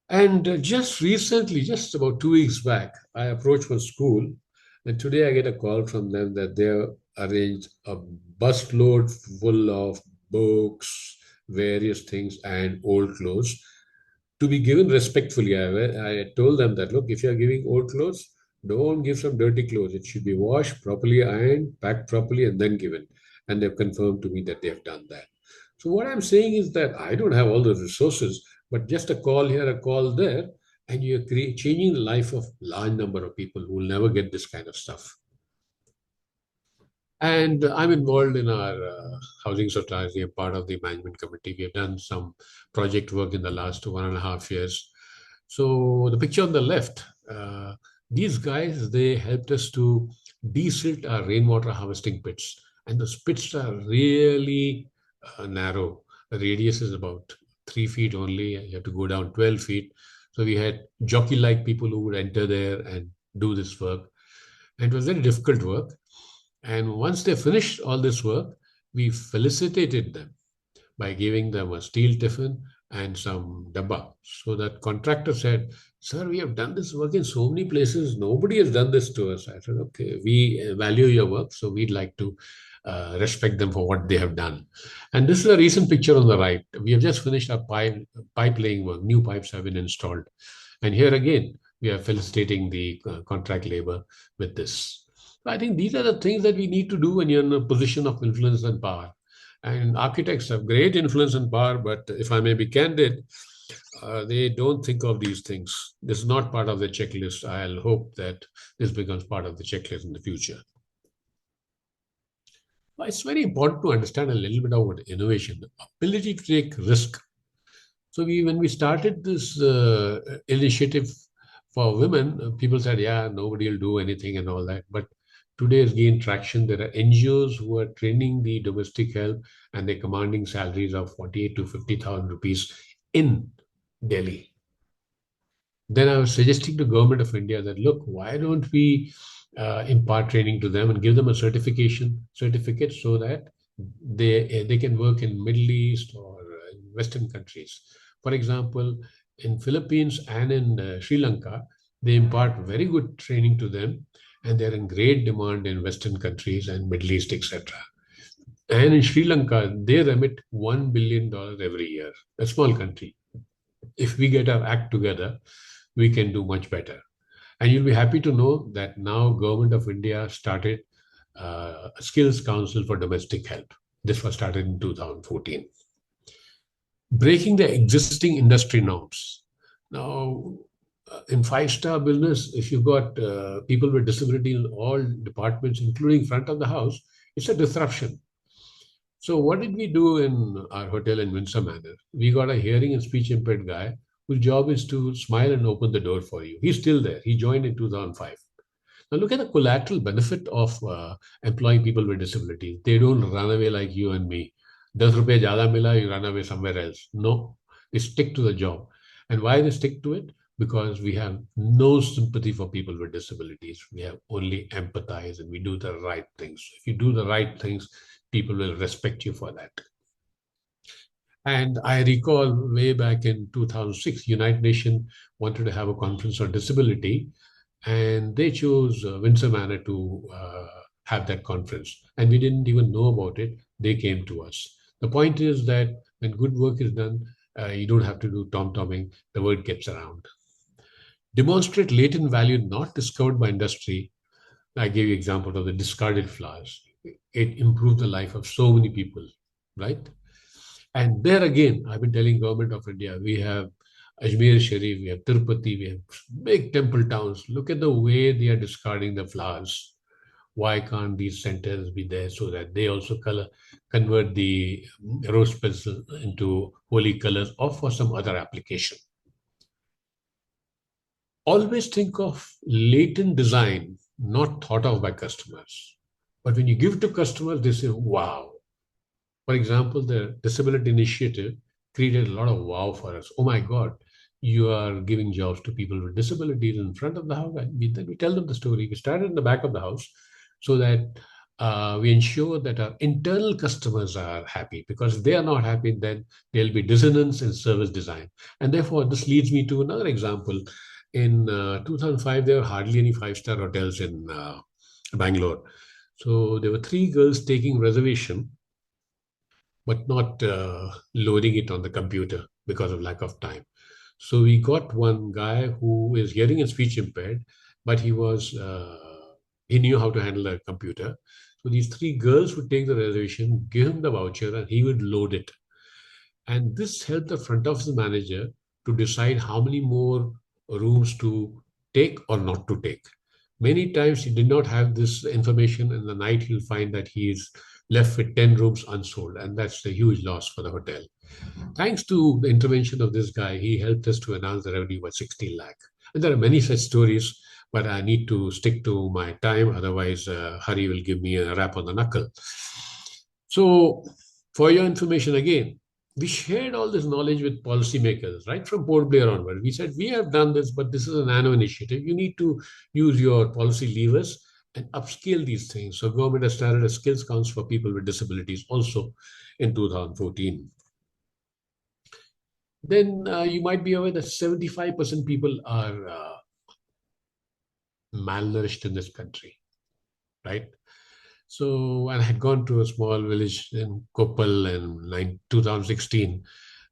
And just recently, just about 2 weeks back, I approached one school, and today I get a call from them that they arranged a busload full of books, various things, and old clothes to be given respectfully. I told them that, look, if you are giving old clothes, don't give some dirty clothes. It should be washed, properly ironed, packed properly, and then given. And they've confirmed to me that they have done that. So what I'm saying is that I don't have all the resources, but just a call here, a call there, and you're changing the life of a large number of people who will never get this kind of stuff. And I'm involved in our housing society. I'm part of the management committee. We have done some project work in the last 1.5 years. So the picture on the left, these guys, they helped us to desilt our rainwater harvesting pits. And those pits are really narrow. The radius is about 3 feet only. You have to go down 12 feet. So we had jockey-like people who would enter there and do this work. And it was very difficult work. And once they finished all this work, we felicitated them by giving them a steel tiffin and some dabba. So that contractor said, sir, we have done this work in so many places. Nobody has done this to us. I said, okay, we value your work. So we'd like to respect them for what they have done. And this is a recent picture on the right. We have just finished our pipe laying work. New pipes have been installed. And here again, we are felicitating the contract labor with this. I think these are the things that we need to do when you're in a position of influence and power. And architects have great influence and power, but if I may be candid, they don't think of these things. This is not part of the checklist. I'll hope that this becomes part of the checklist in the future. It's very important to understand a little bit about innovation, the ability to take risk. So when we started this initiative for women, people said, yeah, nobody will do anything and all that. But today has gained traction. There are NGOs who are training the domestic help and they're commanding salaries of 48 to 50,000 rupees in Delhi. Then I was suggesting to Government of India that, look, why don't we impart training to them and give them a certificate so that they can work in Middle East or in Western countries. For example, in Philippines and in Sri Lanka, they impart very good training to them, and they're in great demand in Western countries and Middle East, etc. And in Sri Lanka, they remit $1 billion every year, a small country. If we get our act together, we can do much better. And you'll be happy to know that now Government of India started a Skills Council for Domestic Help. This was started in 2014. Breaking the existing industry norms. Now, in five-star business, if you've got people with disability in all departments, including front of the house, it's a disruption. So what did we do in our hotel in Windsor Manor? We got a hearing and speech impaired guy whose job is to smile and open the door for you. He's still there. He joined in 2005. Now look at the collateral benefit of employing people with disabilities. They don't run away like you and me. 10 rupees zyada mila, you run away somewhere else. No, they stick to the job. And why they stick to it? Because we have no sympathy for people with disabilities. We have only empathize and we do the right things. If you do the right things, people will respect you for that. And I recall way back in 2006, United Nations wanted to have a conference on disability, and they chose Windsor Manor to have that conference. And we didn't even know about it. They came to us. The point is that when good work is done, you don't have to do tom-tomming. The word gets around. Demonstrate latent value not discovered by industry. I gave you example of the discarded flowers. It improved the life of so many people, right? And there again, I've been telling Government of India, we have Ajmer Sharif, we have Tirupati, we have big temple towns. Look at the way they are discarding the flowers. Why can't these centers be there so that they also convert the rose petal into holy colors or for some other application? Always think of latent design, not thought of by customers. But when you give to customers, they say, wow. For example, the Disability Initiative created a lot of wow for us. Oh my God, you are giving jobs to people with disabilities in front of the house. Then we tell them the story. We started in the back of the house so that we ensure that our internal customers are happy, because if they are not happy, then there'll be dissonance in service design. And therefore, this leads me to another example. In 2005, there were hardly any five-star hotels in Bangalore. So there were 3 girls taking reservation, but not loading it on the computer because of lack of time. So we got one guy who is hearing and speech impaired, but he knew how to handle a computer. So these 3 girls would take the reservation, give him the voucher, and he would load it. And this helped the front office manager to decide how many more rooms to take or not to take. Many times he did not have this information. In the night, he'll find that he is left with 10 rooms unsold, and that's a huge loss for the hotel. Thanks to the intervention of this guy, he helped us to enhance the revenue by 16 lakh. And there are many such stories, but I need to stick to my time. Otherwise, Hari will give me a rap on the knuckle. So for your information again, we shared all this knowledge with policymakers, right from Port Blair onward. We said, we have done this, but this is a nano initiative. You need to use your policy levers and upscale these things. So government has started a skills council for people with disabilities also in 2014. Then you might be aware that 75% people are malnourished in this country, right? So, and I had gone to a small village in Koppal in 2016,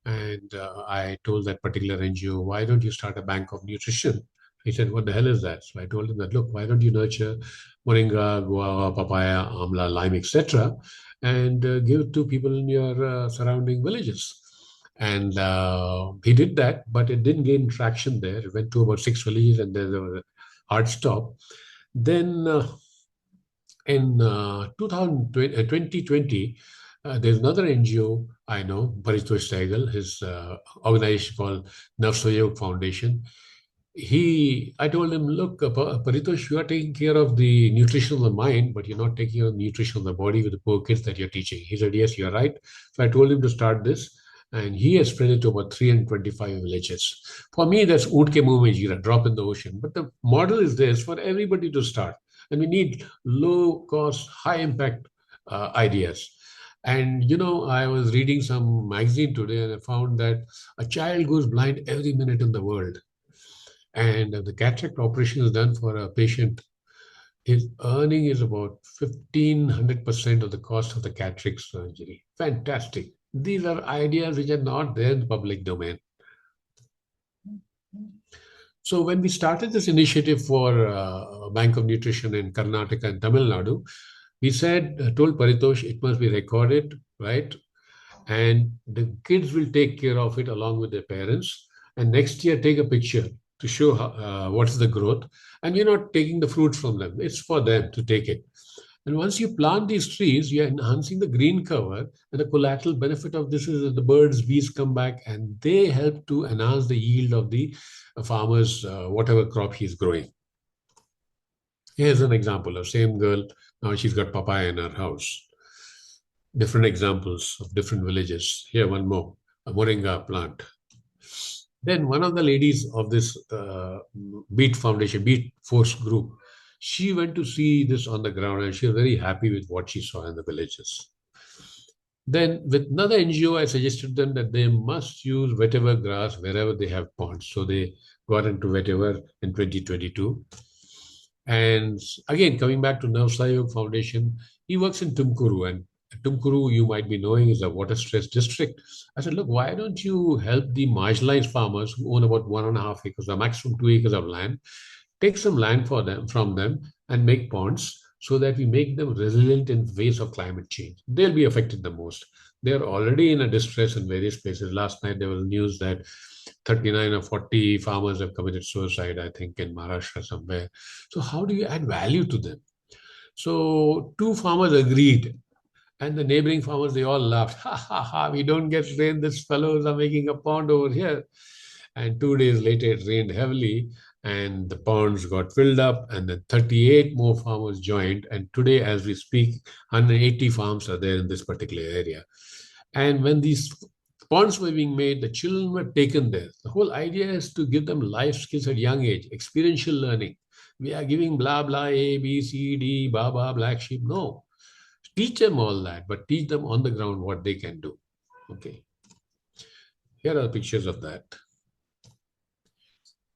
and I told that particular NGO, why don't you start a bank of nutrition? He said, what the hell is that? So I told him that, look, why don't you nurture moringa, guava, papaya, amla, lime, etc., and give it to people in your surrounding villages. And he did that, but it didn't gain traction there. It went to about 6 villages, and there was a hard stop. Then in 2020, there's another NGO I know, Paritosh Sehgal, his organization called Navsayog Foundation. I told him, look, Paritosh, you are taking care of the nutrition of the mind, but you're not taking care of the nutrition of the body with the poor kids that you're teaching. He said, yes, you're right. So I told him to start this, and he has spread it to about 325 villages. For me, that's oot ke muh mein jeera, drop in the ocean. But the model is there for everybody to start. And we need low-cost, high-impact ideas. And, you know, I was reading some magazine today, and I found that a child goes blind every minute in the world. And the cataract operation is done for a patient. His earning is about 1,500% of the cost of the cataract surgery. Fantastic. These are ideas which are not there in the public domain. So when we started this initiative for Bank of Nutrition in Karnataka and Tamil Nadu, We told Paritosh it must be recorded, right? And the kids will take care of it along with their parents. And next year, take a picture to show what is the growth. And we're not taking the fruits from them. It's for them to take it. And once you plant these trees, you're enhancing the green cover. And the collateral benefit of this is that the birds, bees come back and they help to enhance the yield of the farmer's whatever crop he's growing. Here's an example of same girl. Now she's got papaya in her house. Different examples of different villages. Here, one more, a moringa plant. Then one of the ladies of this Beat Foundation, Beat Force group, she went to see this on the ground and she was very happy with what she saw in the villages. Then with another NGO, I suggested them that they must use vetiver grass wherever they have ponds. So they got into vetiver in 2022. And again, coming back to Navsayog Foundation, he works in Tumkuru, and Tumkuru, you might be knowing, is a water-stressed district. I said, look, why don't you help the marginalized farmers who own about 1.5 acres or maximum 2 acres of land, take some land from them and make ponds so that we make them resilient in face of climate change. They'll be affected the most. They're already in a distress in various places. Last night, there was news that 39 or 40 farmers have committed suicide, I think, in Maharashtra somewhere. So how do you add value to them? So 2 farmers agreed. And the neighboring farmers, they all laughed. Ha, ha, ha, we don't get rain. These fellows are making a pond over here. And 2 days later, it rained heavily and the ponds got filled up. And then 38 more farmers joined. And today, as we speak, 180 farms are there in this particular area. And when these ponds were being made, the children were taken there. The whole idea is to give them life skills at young age, experiential learning. We are giving blah, blah, A, B, C, D, Baba, black sheep. No. Teach them all that, but teach them on the ground what they can do. Okay. Here are pictures of that.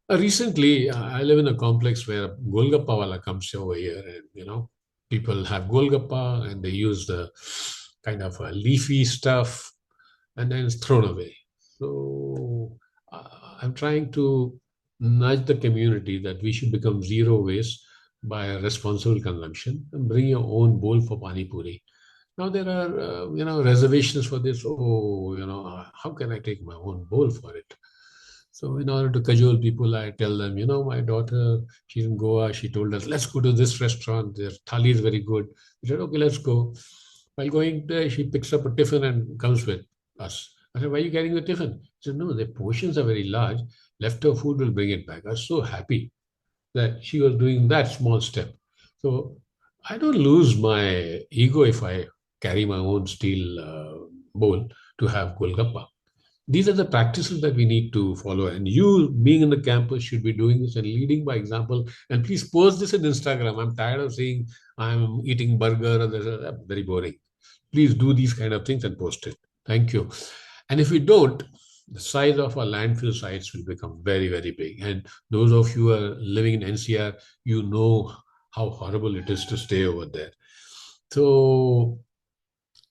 Recently, I live in a complex where Golgappa wala comes over here, and people have Golgappa and they use the kind of leafy stuff and then it's thrown away. So I'm trying to nudge the community that we should become zero waste by a responsible consumption and bring your own bowl for pani puri. Now there are, reservations for this. Oh, how can I take my own bowl for it? So in order to cajole people, I tell them, my daughter, she's in Goa. She told us, let's go to this restaurant. Their thali is very good. We said, okay, let's go. While going there, she picks up a tiffin and comes with us. I said, why are you carrying the tiffin? She said, no, the portions are very large. Leftover food will bring it back. I was so happy that she was doing that small step. So I don't lose my ego if I carry my own steel bowl to have Golgappa. These are the practices that we need to follow. And you, being in the campus, should be doing this and leading by example. And please post this on Instagram. I'm tired of seeing I'm eating burger. Very boring. Please do these kind of things and post it. Thank you. And if we don't, the size of our landfill sites will become very, very big. And those of you who are living in NCR, you know how horrible it is to stay over there. So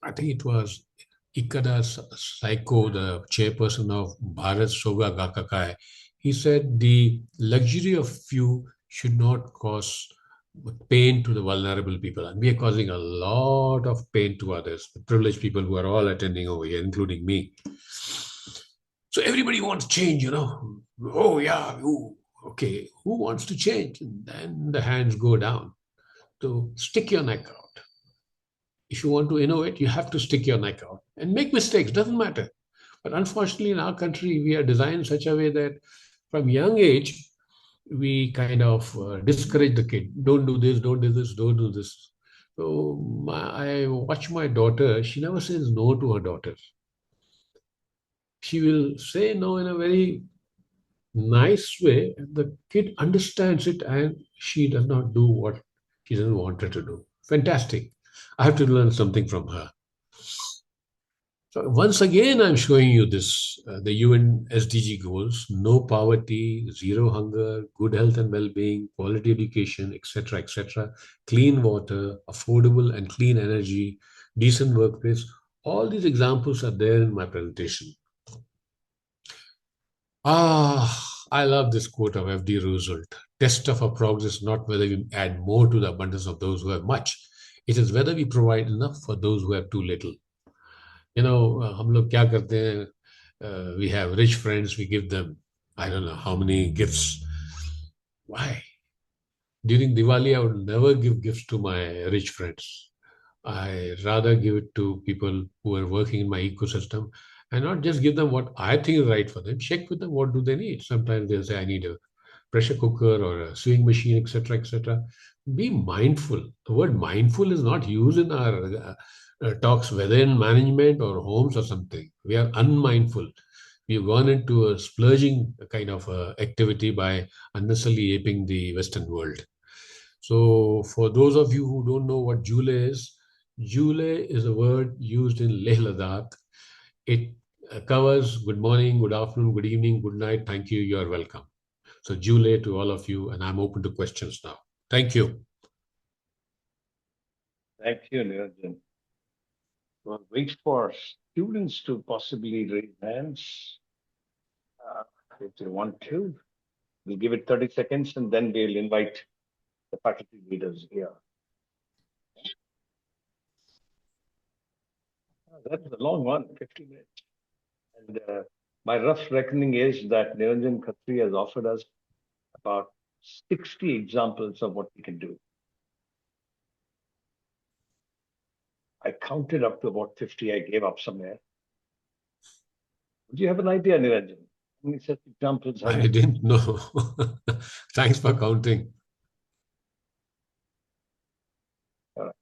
I think it was Ikada Saiko, the chairperson of Bharat Soga Gakakai. He said the luxury of few should not cause pain to the vulnerable people. And we are causing a lot of pain to others, the privileged people who are all attending over here, including me. So everybody wants change, Oh, yeah. Ooh, okay. Who wants to change? And then the hands go down. So stick your neck out. If you want to innovate, you have to stick your neck out and make mistakes. Doesn't matter. But unfortunately, in our country, we are designed in such a way that from young age, we kind of discourage the kid. Don't do this, don't do this, don't do this. So I watch my daughter. She never says no to her daughter. She will say no in a very nice way. And the kid understands it and she does not do what she doesn't want her to do. Fantastic. I have to learn something from her. So once again, I'm showing you this, the UN SDG goals: no poverty, zero hunger, good health and well-being, quality education, etc., etc., clean water, affordable and clean energy, decent workplace. All these examples are there in my presentation. I love this quote of F.D. Roosevelt. Test of our progress, not whether we add more to the abundance of those who have much. It is whether we provide enough for those who have too little. You know, हम लोग क्या करते हैं? We have rich friends, we give them, I don't know how many gifts. Why? During Diwali, I would never give gifts to my rich friends. I rather give it to people who are working in my ecosystem and not just give them what I think is right for them. Check with them what do they need. Sometimes they'll say, I need a pressure cooker or a sewing machine, etc., etc. Be mindful. The word mindful is not used in our talks, whether in management or homes or something. We are unmindful. We've gone into a splurging kind of activity by unnecessarily aping the Western world. So, for those of you who don't know what Jule is a word used in Leh Ladakh. It covers good morning, good afternoon, good evening, good night, thank you, you are welcome. So, Jule to all of you, and I'm open to questions now. Thank you. Thank you, Niranjan. We'll wait for students to possibly raise hands if they want to. We'll give it 30 seconds and then we'll invite the faculty leaders here. That was a long one, 50 minutes. And my rough reckoning is that Niranjan Khatri has offered us about 60 examples of what we can do. I counted up to about 50. I gave up somewhere. Do you have an idea, Niranjan? How many such examples have I didn't know. Thanks for counting. All right.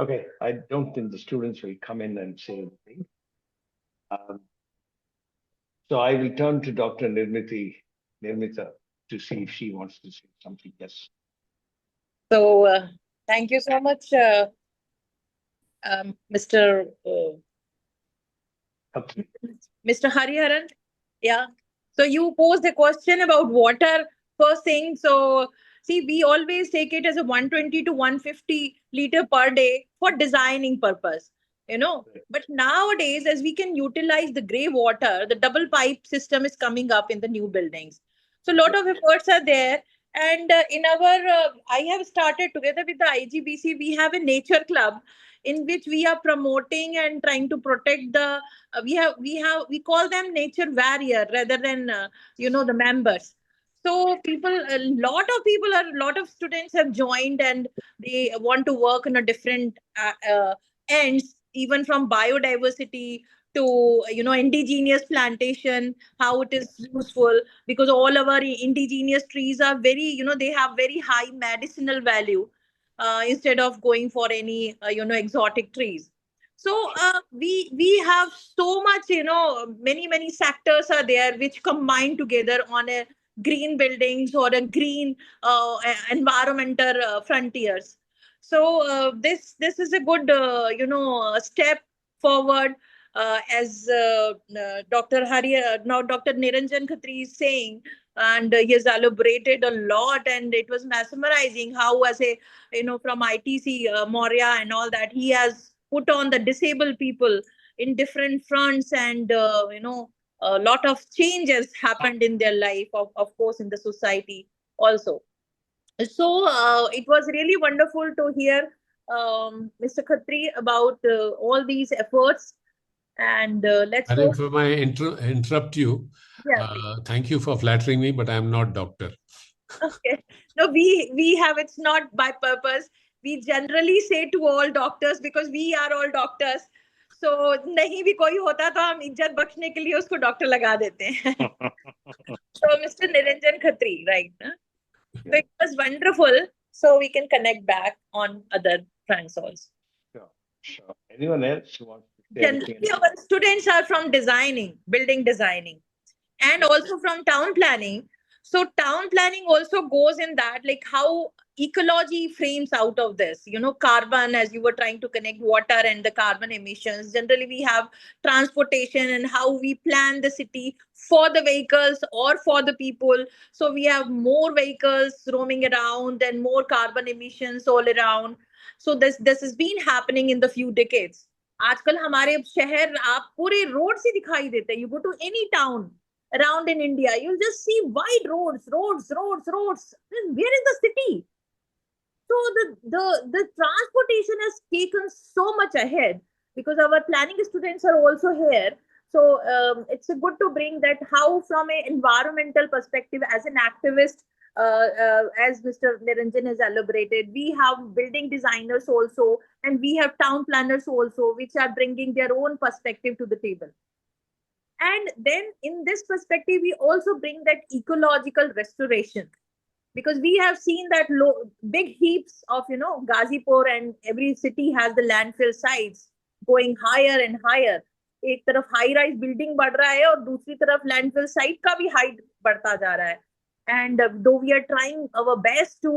Okay, I don't think the students will come in and say anything. So I will turn to Dr. Nirmita to see if she wants to say something. Yes. So thank you so much, Mr. Mr. Hariharan. Yeah. So you posed a question about water first thing. So see, we always take it as a 120 to 150 liter per day for designing purpose, you know. But nowadays, as we can utilize the grey water, the double pipe system is coming up in the new buildings. So a lot of efforts are there. And in our, I have started together with the IGBC, we have a nature club in which we are promoting and trying to protect the, we call them nature warrior rather than, you know, the members. So people, a lot of students have joined and they want to work on a different ends, even from biodiversity to, you know, indigenous plantation, how it is useful, because all of our indigenous trees are very, you know, they have very high medicinal value instead of going for any, you know, exotic trees. So we have so much, you know, many sectors are there which combine together on a green buildings or a green environmental frontiers. So this is a good you know, step forward, as Dr. Niranjan Khatri is saying, and he has elaborated a lot, and it was mesmerizing how, as a, you know, from ITC Moria and all that, he has put on the disabled people in different fronts, and you know, a lot of changes happened in their life, of course, in the society also. So it was really wonderful to hear Mr. Khatri about all these efforts. And let's I think hope. for my interrupt you, Yeah, thank you for flattering me, but I'm not doctor. okay. No, we have, it's not by purpose. We generally say to all doctors, because we are all doctors. So नहीं भी कोई होता तो हम इज्जत बख्शने के लिए उसको डॉक्टर लगा देते हैं. So Mr. Niranjan Khatri, right? Huh? So it was wonderful. So we can connect back on other fronts also. Sure. Anyone else who wants to say anything? Generally, our students are from designing, building designing, and also from town planning. So town planning also goes in that, like how ecology frames out of this, you know, carbon, as you were trying to connect water and the carbon emissions. Generally, we have transportation and how we plan the city for the vehicles or for the people. So we have more vehicles roaming around and more carbon emissions all around. So this has been happening in the few decades. आजकल हमारे शहर आप पूरे road से दिखाई देते हैं. You go to any town around in India, you'll just see wide roads. Where is the city? So the transportation has taken so much ahead because our planning students are also here. So it's good to bring that how from an environmental perspective as an activist, as Mr. Niranjan has elaborated, we have building designers also, and we have town planners also, which are bringing their own perspective to the table. And then in this perspective, we also bring that ecological restoration, because we have seen that big heaps of, Gazipur and every city has the landfill sites going higher and higher. एक तरफ high rise building बढ़ रहा है और दूसरी तरफ landfill site का भी हाइट बढ़ता जा रहा है. And though we are trying our best to,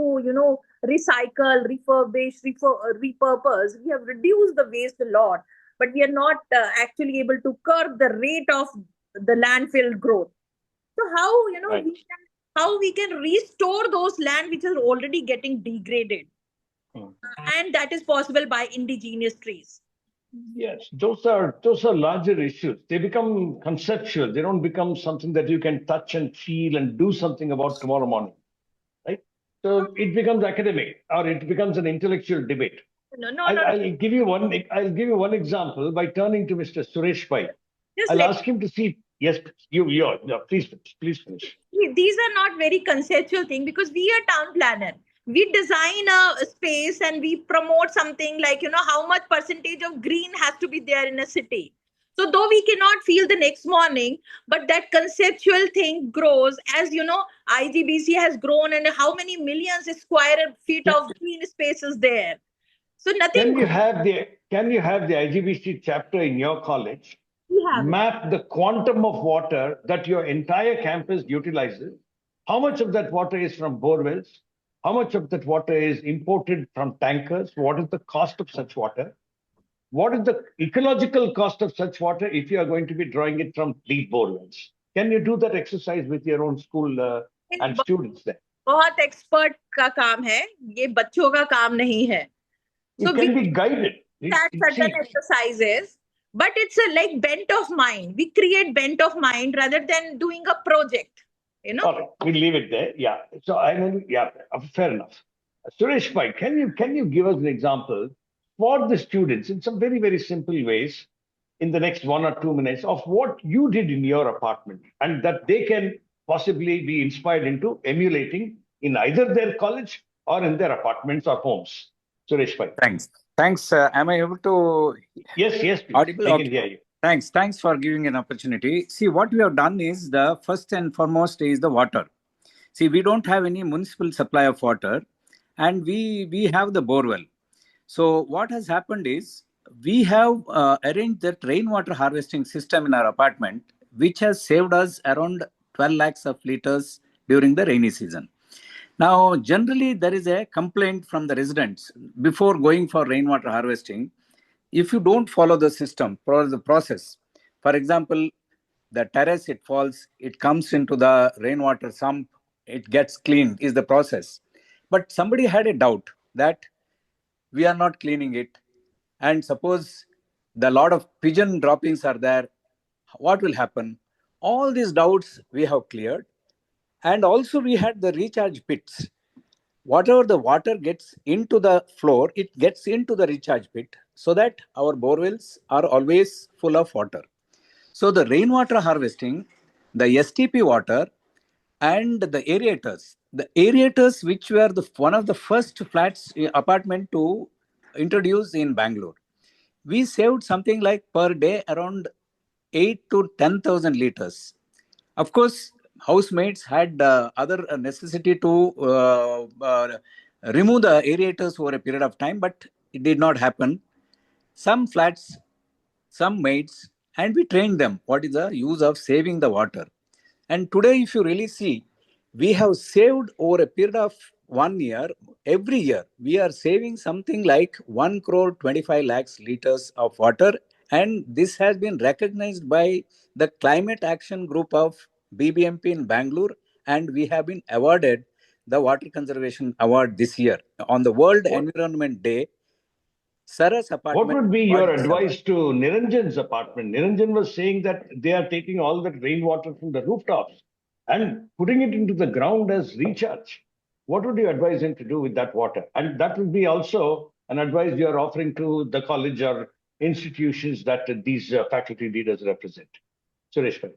recycle, refurbish, repurpose, we have reduced the waste a lot, but we are not actually able to curb the rate of the landfill growth. So how, Right. how we can restore those land which are already getting degraded, and that is possible by indigenous trees. Yes, those are larger issues. They become conceptual. They don't become something that you can touch and feel and do something about tomorrow morning, right? So it becomes academic, or it becomes an intellectual debate. I'll give you one example by turning to Mr. Suresh Pai. I'll ask him to see. Yes, please finish. These are not very conceptual things, because we are town planner. We design a space and we promote something like, how much percentage of green has to be there in a city. So though we cannot feel the next morning, but that conceptual thing grows as, IGBC has grown, and how many millions square feet of green spaces there. So nothing. Can you have the IGBC chapter in your college map the quantum of water that your entire campus utilizes? How much of that water is from bore wells? How much of that water is imported from tankers? What is the cost of such water? What is the ecological cost of such water if you are going to be drawing it from lead bore wells? Can you do that exercise with your own school and students there? बहुत expert का काम है, ये बच्चों का काम नहीं है. So it can be guided. Certain exercises, but it's a like bent of mind. We create bent of mind rather than doing a project. All right, we'll leave it there. Yeah. So fair enough. Suresh Pai, can you give us an example for the students in some very, very simple ways in the next 1 or 2 minutes of what you did in your apartment, and that they can possibly be inspired into emulating in either their college or in their apartments or homes? Suresh Pai. Thanks. Am I able to? Yes, please. Audible? I can hear you. Thanks for giving an opportunity. See, what we have done is, the first and foremost is the water. See, we don't have any municipal supply of water, and we have the borewell. So what has happened is, we have arranged that rainwater harvesting system in our apartment, which has saved us around 12 lakhs of liters during the rainy season. Now, generally, there is a complaint from the residents before going for rainwater harvesting. If you don't follow the system, the process, for example, the terrace, it falls, it comes into the rainwater sump, it gets cleaned, is the process. But somebody had a doubt that we are not cleaning it, and suppose the lot of pigeon droppings are there, what will happen? All these doubts we have cleared. And also we had the recharge pits. Whatever the water gets into the floor, it gets into the recharge pit, so that our borewells are always full of water. So the rainwater harvesting, the STP water, and the aerators which were one of the first flats apartment to introduce in Bangalore, we saved something like per day around 8 to 10,000 liters. Of course, housemates had other necessity to remove the aerators over a period of time, but it did not happen. Some flats, some maids, and we trained them what is the use of saving the water. And today, if you really see, we have saved over a period of 1 year, every year, we are saving something like 1 crore 25 lakhs liters of water. And this has been recognized by the Climate Action Group of BBMP in Bangalore. And we have been awarded the Water Conservation Award this year. On the World Environment Day, Sarah's apartment. What would be your advice to Niranjan's apartment? Niranjan was saying that they are taking all that rainwater from the rooftops and putting it into the ground as recharge. what would you advise him to do with that water? And that would be also an advice you are offering to the college or institutions that these faculty leaders represent. Suresh bhai.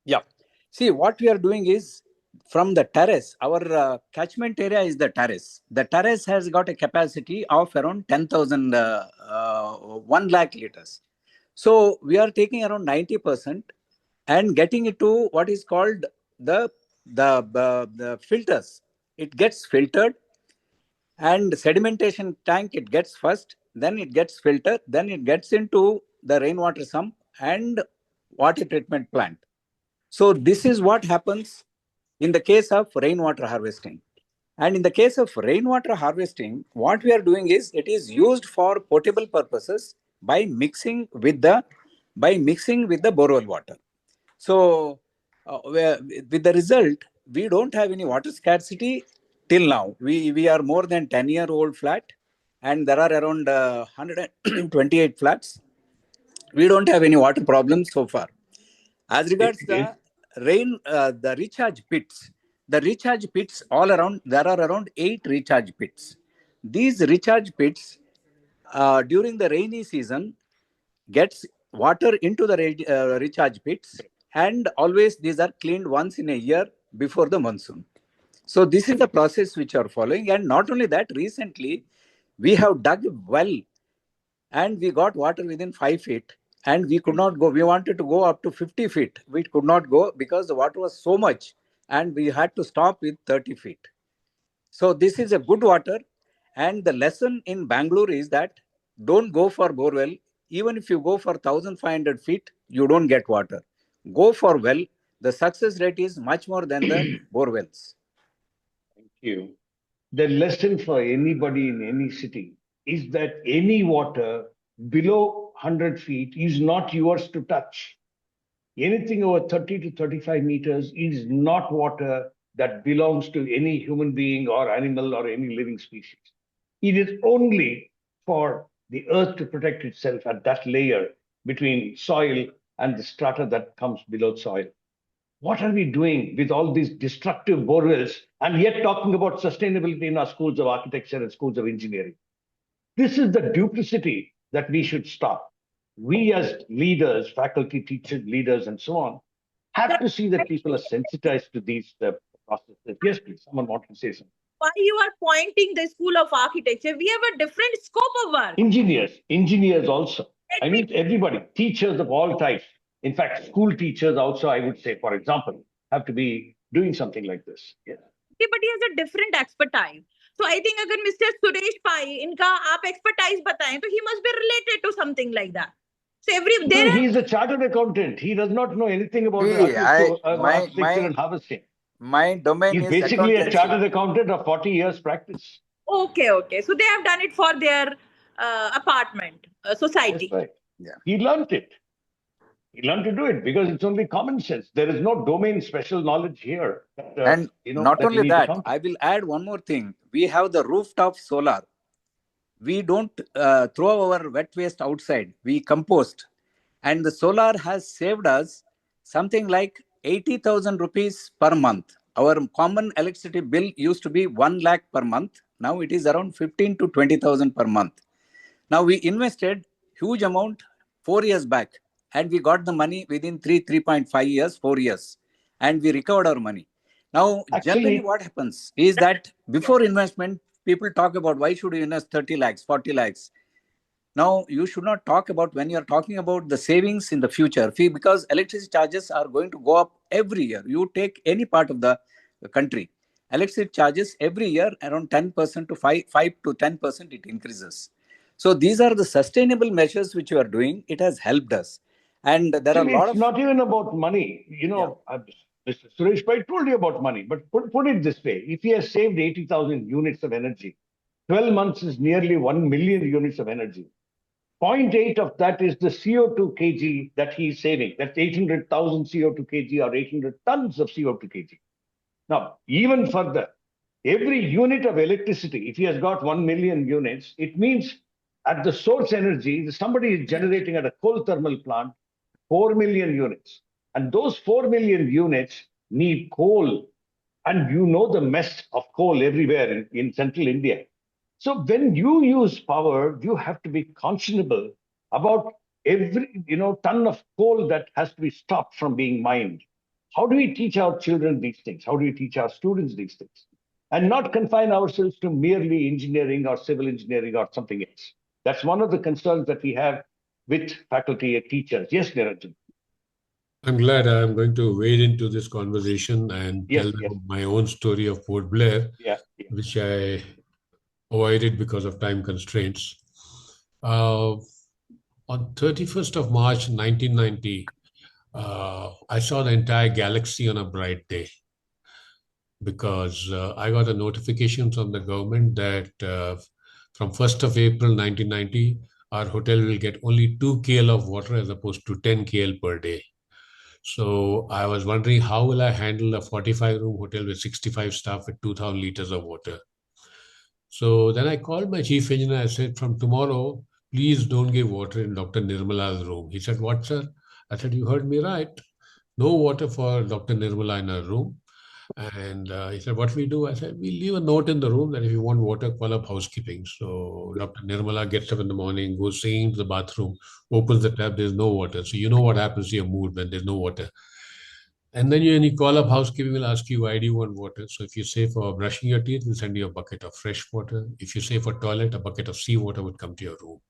Yeah. See, what we are doing is from the terrace, our catchment area is the terrace. The terrace has got a capacity of around 10,000, 1 lakh liters. So we are taking around 90% and getting it to what is called the filters. It gets filtered, and sedimentation tank, it gets first, then it gets filtered, then it gets into the rainwater sump and water treatment plant. So this is what happens in the case of rainwater harvesting. And in the case of rainwater harvesting, what we are doing is it is used for potable purposes by mixing with the borewell water. So with the result, we don't have any water scarcity till now. We are more than 10-year-old flat, and there are around 128 flats. We don't have any water problems so far. As regards the recharge pits all around, there are around 8 recharge pits. These recharge pits during the rainy season gets water into the recharge pits, and always these are cleaned once in a year before the monsoon. So this is the process which are following. And not only that, recently we have dug well and we got water within 5 feet, and we could not go. We wanted to go up to 50 feet. We could not go because the water was so much, and we had to stop with 30 feet. So this is a good water. And the lesson in Bangalore is that don't go for borewell. Even if you go for 1,500 feet, you don't get water. Go for well. The success rate is much more than the borewells. Thank you. The lesson for anybody in any city is that any water below 100 feet is not yours to touch. Anything over 30 to 35 meters is not water that belongs to any human being or animal or any living species. It is only for the earth to protect itself at that layer between soil and the strata that comes below soil. What are we doing with all these destructive borewells and yet talking about sustainability in our schools of architecture and schools of engineering? This is the duplicity that we should stop. We as leaders, faculty, teachers, leaders, and so on, have to see that people are sensitized to these processes. Yes, please. Someone wants to say something. Why you are pointing the School of Architecture? We have a different scope of work. Engineers also. I mean, everybody, teachers of all types. In fact, school teachers also, I would say, for example, have to be doing something like this. Yeah. Everybody has a different expertise. So I think agar Mr. Suresh Pai, inka aap expertise bataएं, तो he must be related to something like that. So he is a chartered accountant. He does not know anything about architecture and harvesting. My domain He's is basically accountancy. a chartered accountant of 40 years practice. Okay. So they have done it for their apartment, society. That's right. Yeah. He learned it. He learned to do it because it's only common sense. There is no domain special knowledge here. And not only that, I will add one more thing. We have the rooftop solar. We don't throw our wet waste outside. We compost. And the solar has saved us something like 80,000 rupees per month. Our common electricity bill used to be 1 lakh per month. Now it is around 15 to 20,000 per month. Now we invested huge amount 4 years back, and we got the money within 3.5 years, 4 years, and we recovered our money. Now, generally what happens is that before investment, people talk about why should you invest 30 lakhs, 40 lakhs. Now, you should not talk about when you are talking about the savings in the future, because electricity charges are going to go up every year. You take any part of the country, electricity charges every year around 10% to 5 to 10% it increases. So these are the sustainable measures which you are doing. It has helped us. And there are a lot of... It's not even about money. Mr. Suresh Pai told you about money, but put it this way. If he has saved 80,000 units of energy, 12 months is nearly 1 million units of energy. 0.8 of that is the CO2 kg that he is saving. That's 800,000 CO2 kg or 800 tons of CO2 kg. Now, even further, every unit of electricity, if he has got 1 million units, it means at the source energy, somebody is generating at a coal thermal plant 4 million units. And those 4 million units need coal And you know the mess of coal everywhere in central India. So when you use power, you have to be conscionable about every ton of coal that has to be stopped from being mined. How do we teach our children these things? How do we teach our students these things? And not confine ourselves to merely engineering or civil engineering or something else. That's one of the concerns that we have with faculty and teachers. Yes, Niranjan. I'm glad I'm going to wade into this conversation and Yes, tell yes. them my own story of Port Blair, Yeah. which I avoided because of time constraints. On 31st of March 1990, I saw the entire galaxy on a bright day because I got a notification from the government that from 1st of April 1990, our hotel will get only 2 kl of water as opposed to 10 kl per day. So I was wondering, how will I handle a 45-room hotel with 65 staff with 2,000 liters of water? So then I called my chief engineer. I said, from tomorrow, please don't give water in Dr. Nirmala's room. He said, what, sir? I said, you heard me right. No water for Dr. Nirmala in her room. And he said, what we do? I said, we leave a note in the room that if you want water, call up housekeeping. So Dr. Nirmala gets up in the morning, goes singing to the bathroom, opens the tap, there's no water. So you know what happens to your mood when there's no water. And then when you call up housekeeping, will ask you, why do you want water? So if you say for brushing your teeth, we'll send you a bucket of fresh water. If you say for toilet, a bucket of seawater would come to your room.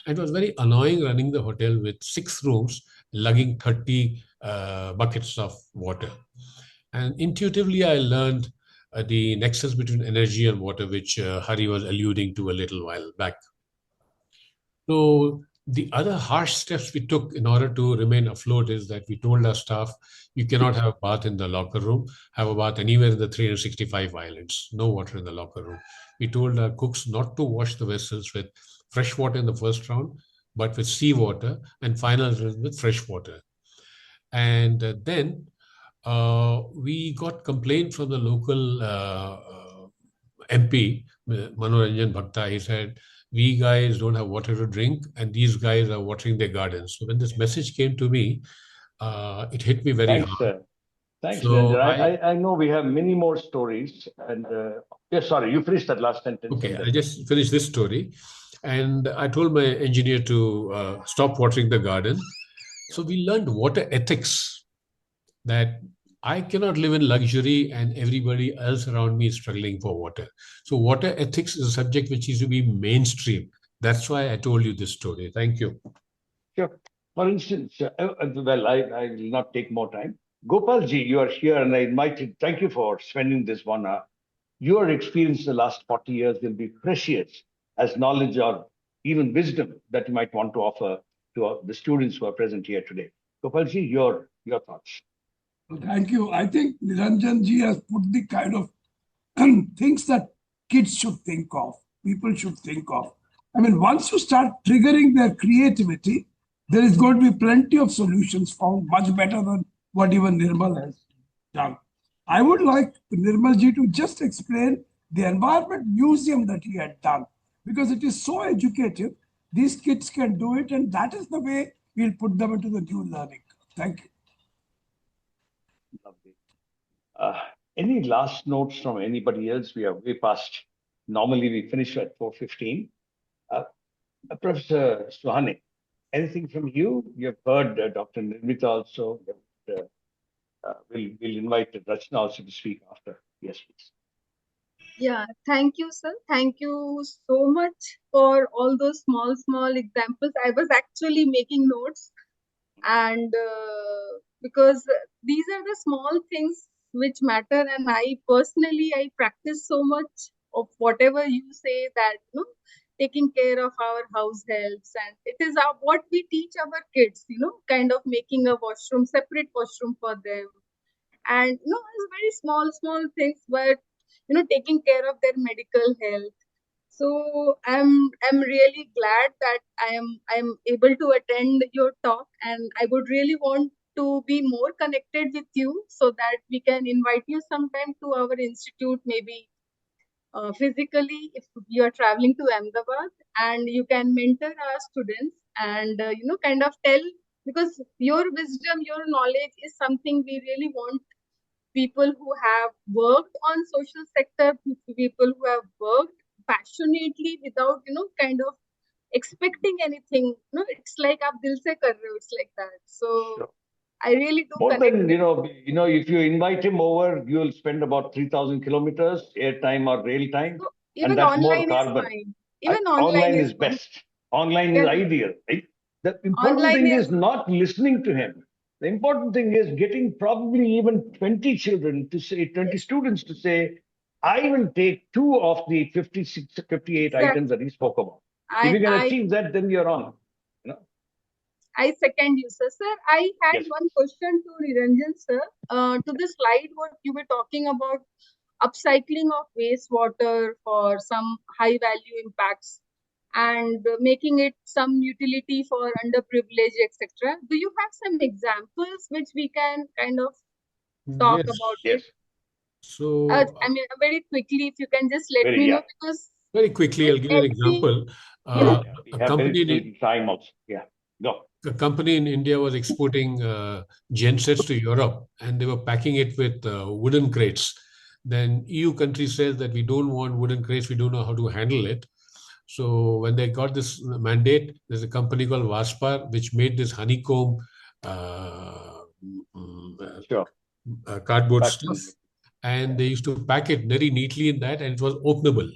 And it was very annoying running the hotel with 6 rooms, lugging 30 buckets of water. And intuitively, I learned the nexus between energy and water, which Hari was alluding to a little while back. So the other harsh steps we took in order to remain afloat is that we told our staff, you cannot have a bath in the locker room, have a bath anywhere in the 365 islands, no water in the locker room. We told our cooks not to wash the vessels with fresh water in the first round, but with seawater, and final with fresh water. And then we got complaint from the local MP, NIRANJAN Bhakta. He said, we guys don't have water to drink, and these guys are watering their gardens. So when this message came to me, it hit me very Thanks, hard. Thanks, So Niranjan. I know we have many more stories. And sorry, you finished that last sentence. Okay, I just finished this story. And I told my engineer to stop watering the garden. So we learned water ethics, that I cannot live in luxury and everybody else around me is struggling for water. So water ethics is a subject which is to be mainstream. That's why I told you this story. Thank you. Sure. For instance, well, I will not take more time. Gopalji, you are here and I invited, thank you for spending this 1 hour. Your experience in the last 40 years will be precious as knowledge or even wisdom that you might want to offer to the students who are present here today. Gopalji, your thoughts. Well, thank you. I think Niranjan ji has put the kind of things that kids should think of, people should think of. I mean, once you start triggering their creativity, there is going to be plenty of solutions found, much better than what even Nirmal has done. I would like Nirmal ji to just explain the environment museum that he had done, because it is so educative. These kids can do it, and that is the way we'll put them into the new learning. Thank you. Lovely. Any last notes from anybody else? We are way past. Normally we finish at 4:15. Professor SUHANE, anything from you? You've heard Dr. Nirmita also. We'll invite Rachna also to speak after. Yes, please. Yeah, thank you, sir. Thank you so much for all those small examples. I was actually making notes, and because these are the small things which matter, and I personally practice so much of whatever you say, that taking care of our house helps, and it is what we teach our kids, kind of making a washroom, separate washroom for them, and it's very small things, but taking care of their medical health. So I'm really glad that I'm able to attend your talk, and I would really want to be more connected with you so that we can invite you sometime to our institute, maybe physically if you are traveling to Ahmedabad, and you can mentor our students and kind of tell, because your wisdom, your knowledge is something we really want people who have worked on social sector, people who have worked passionately without, kind of expecting anything. No, it's like आप दिल से कर रहे हो. It's like that. So Sure. I really do More connect. than, if you invite him over, you'll spend about 3,000 kilometers, air time or rail time. So even And that's more online is carbon. fine. Even online Online is is fine. best. Online is Yeah. ideal. Right? The important Online thing is is not listening to him. The important thing is getting probably even 20 children to say, 20 students to say, I will take 2 of the 56, 58 exactly. items that he spoke about. If you can achieve that, then you're on. I second you, sir. Sir, I had Yes. one question to Niranjan, sir. To the slide, what you were talking about, upcycling of wastewater for some high value impacts and making it some utility for underprivileged, etc. Do you have some examples which we can kind of talk Yes. about Yes. it? So, I mean, very quickly, if you can just let me know, because very quickly, I'll give you an example. We A have company very in little time also. Yeah. Go. a company in India was exporting gensets to Europe, and they were packing it with wooden crates. Then EU country says that we don't want wooden crates, we don't know how to handle it. So when they got this mandate, there's a company called Vaspar which made this honeycomb uh, Sure. cardboard Packaging. stuff, and they used to pack it very neatly in that, and it was openable.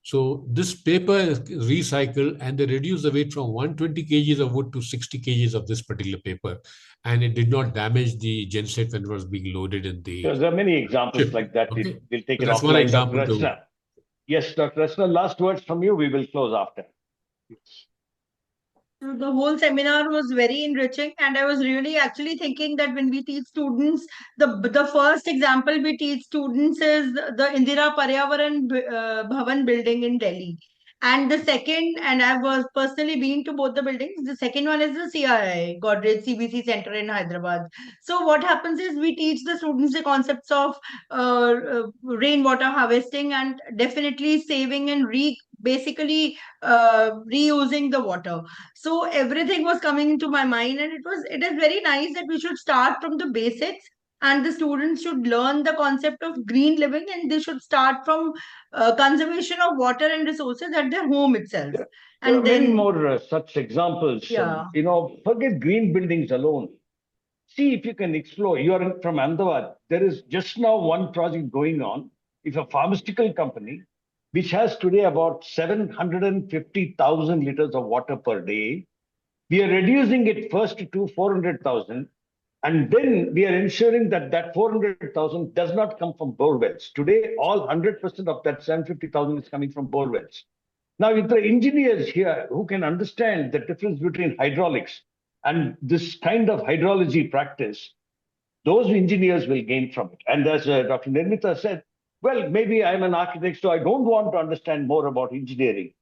So this paper is recycled, and they reduce the weight from 120 kgs of wood to 60 kgs of this particular paper, and it did not damage the genset when it was being loaded in the So there are many examples ship. like that. Okay, We'll take so it that's one offline. example Dr. too. Rachna. Yes, Dr. Rachna, last words from you. We will close after. Yes. So the whole seminar was very enriching, and I was really actually thinking that when we teach students, the first example we teach students is the Indira Paryavaran Bhavan building in Delhi. And the second, and I've personally been to both the buildings, the second one is the CII, Godrej CBC Center in Hyderabad. So what happens is we teach the students the concepts of rainwater harvesting and definitely saving and basically reusing the water. So everything was coming into my mind, and it is very nice that we should start from the basics, and the students should learn the concept of green living, and they should start from conservation of water and resources at their home itself. There And are many then, more such examples. yeah, Forget green buildings alone. See if you can explore. You are from Ahmedabad. There is just now one project going on. It's a pharmaceutical company which has today about 750,000 liters of water per day. We are reducing it first to 400,000. And then we are ensuring that that 400,000 does not come from bore wells. Today, all 100% of that 750,000 is coming from bore wells. Now, if there are engineers here who can understand the difference between hydraulics and this kind of hydrology practice, those engineers will gain from it. And as Dr. Nirmita said, well, maybe I'm an architect, so I don't want to understand more about engineering.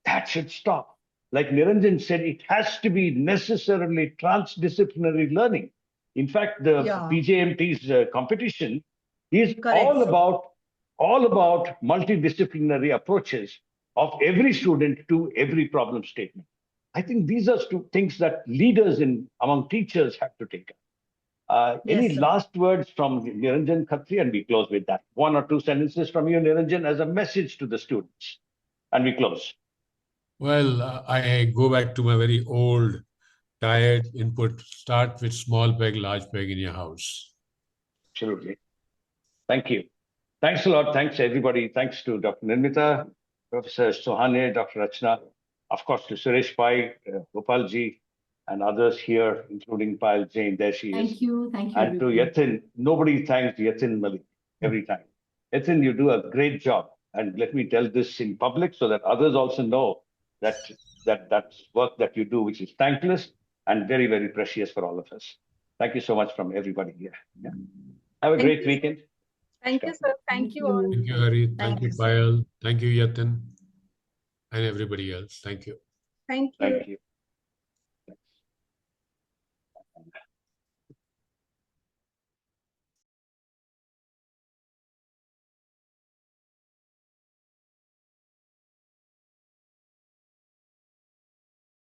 That should stop. Like Niranjan said, it has to be necessarily transdisciplinary learning. In fact, the PJMT's competition is all about multidisciplinary approaches of every student to every problem statement. I think these are things that leaders among teachers have to take up. Any last words from Niranjan, Khatri, and we close with that. 1 or 2 sentences from you, Niranjan, as a message to the students, and we close. Well, I go back to my very old, tired input. Start with small peg, large peg in your house. Absolutely. Thank you. Thanks a lot. Thanks, everybody. Thanks to Dr. Nirmita, Professor SUHANE, Dr. Rachna, of course, to Suresh Pai, Gopalji, and others here, including Payal Jain. There she is. Thank you. Thank you. And to Yatin. Nobody thanks Yatin Malik every time. Yatin, you do a great job. And let me tell this in public so that others also know that's work that you do, which is thankless and very, very precious for all of us. Thank you so much from everybody here. Yeah. Have a great weekend. Thank you, sir. Thank you all. Thank you, Hari. Thank you, Payal. Thank you, Yatin. And everybody else. Thank you. Thank you. Thank you.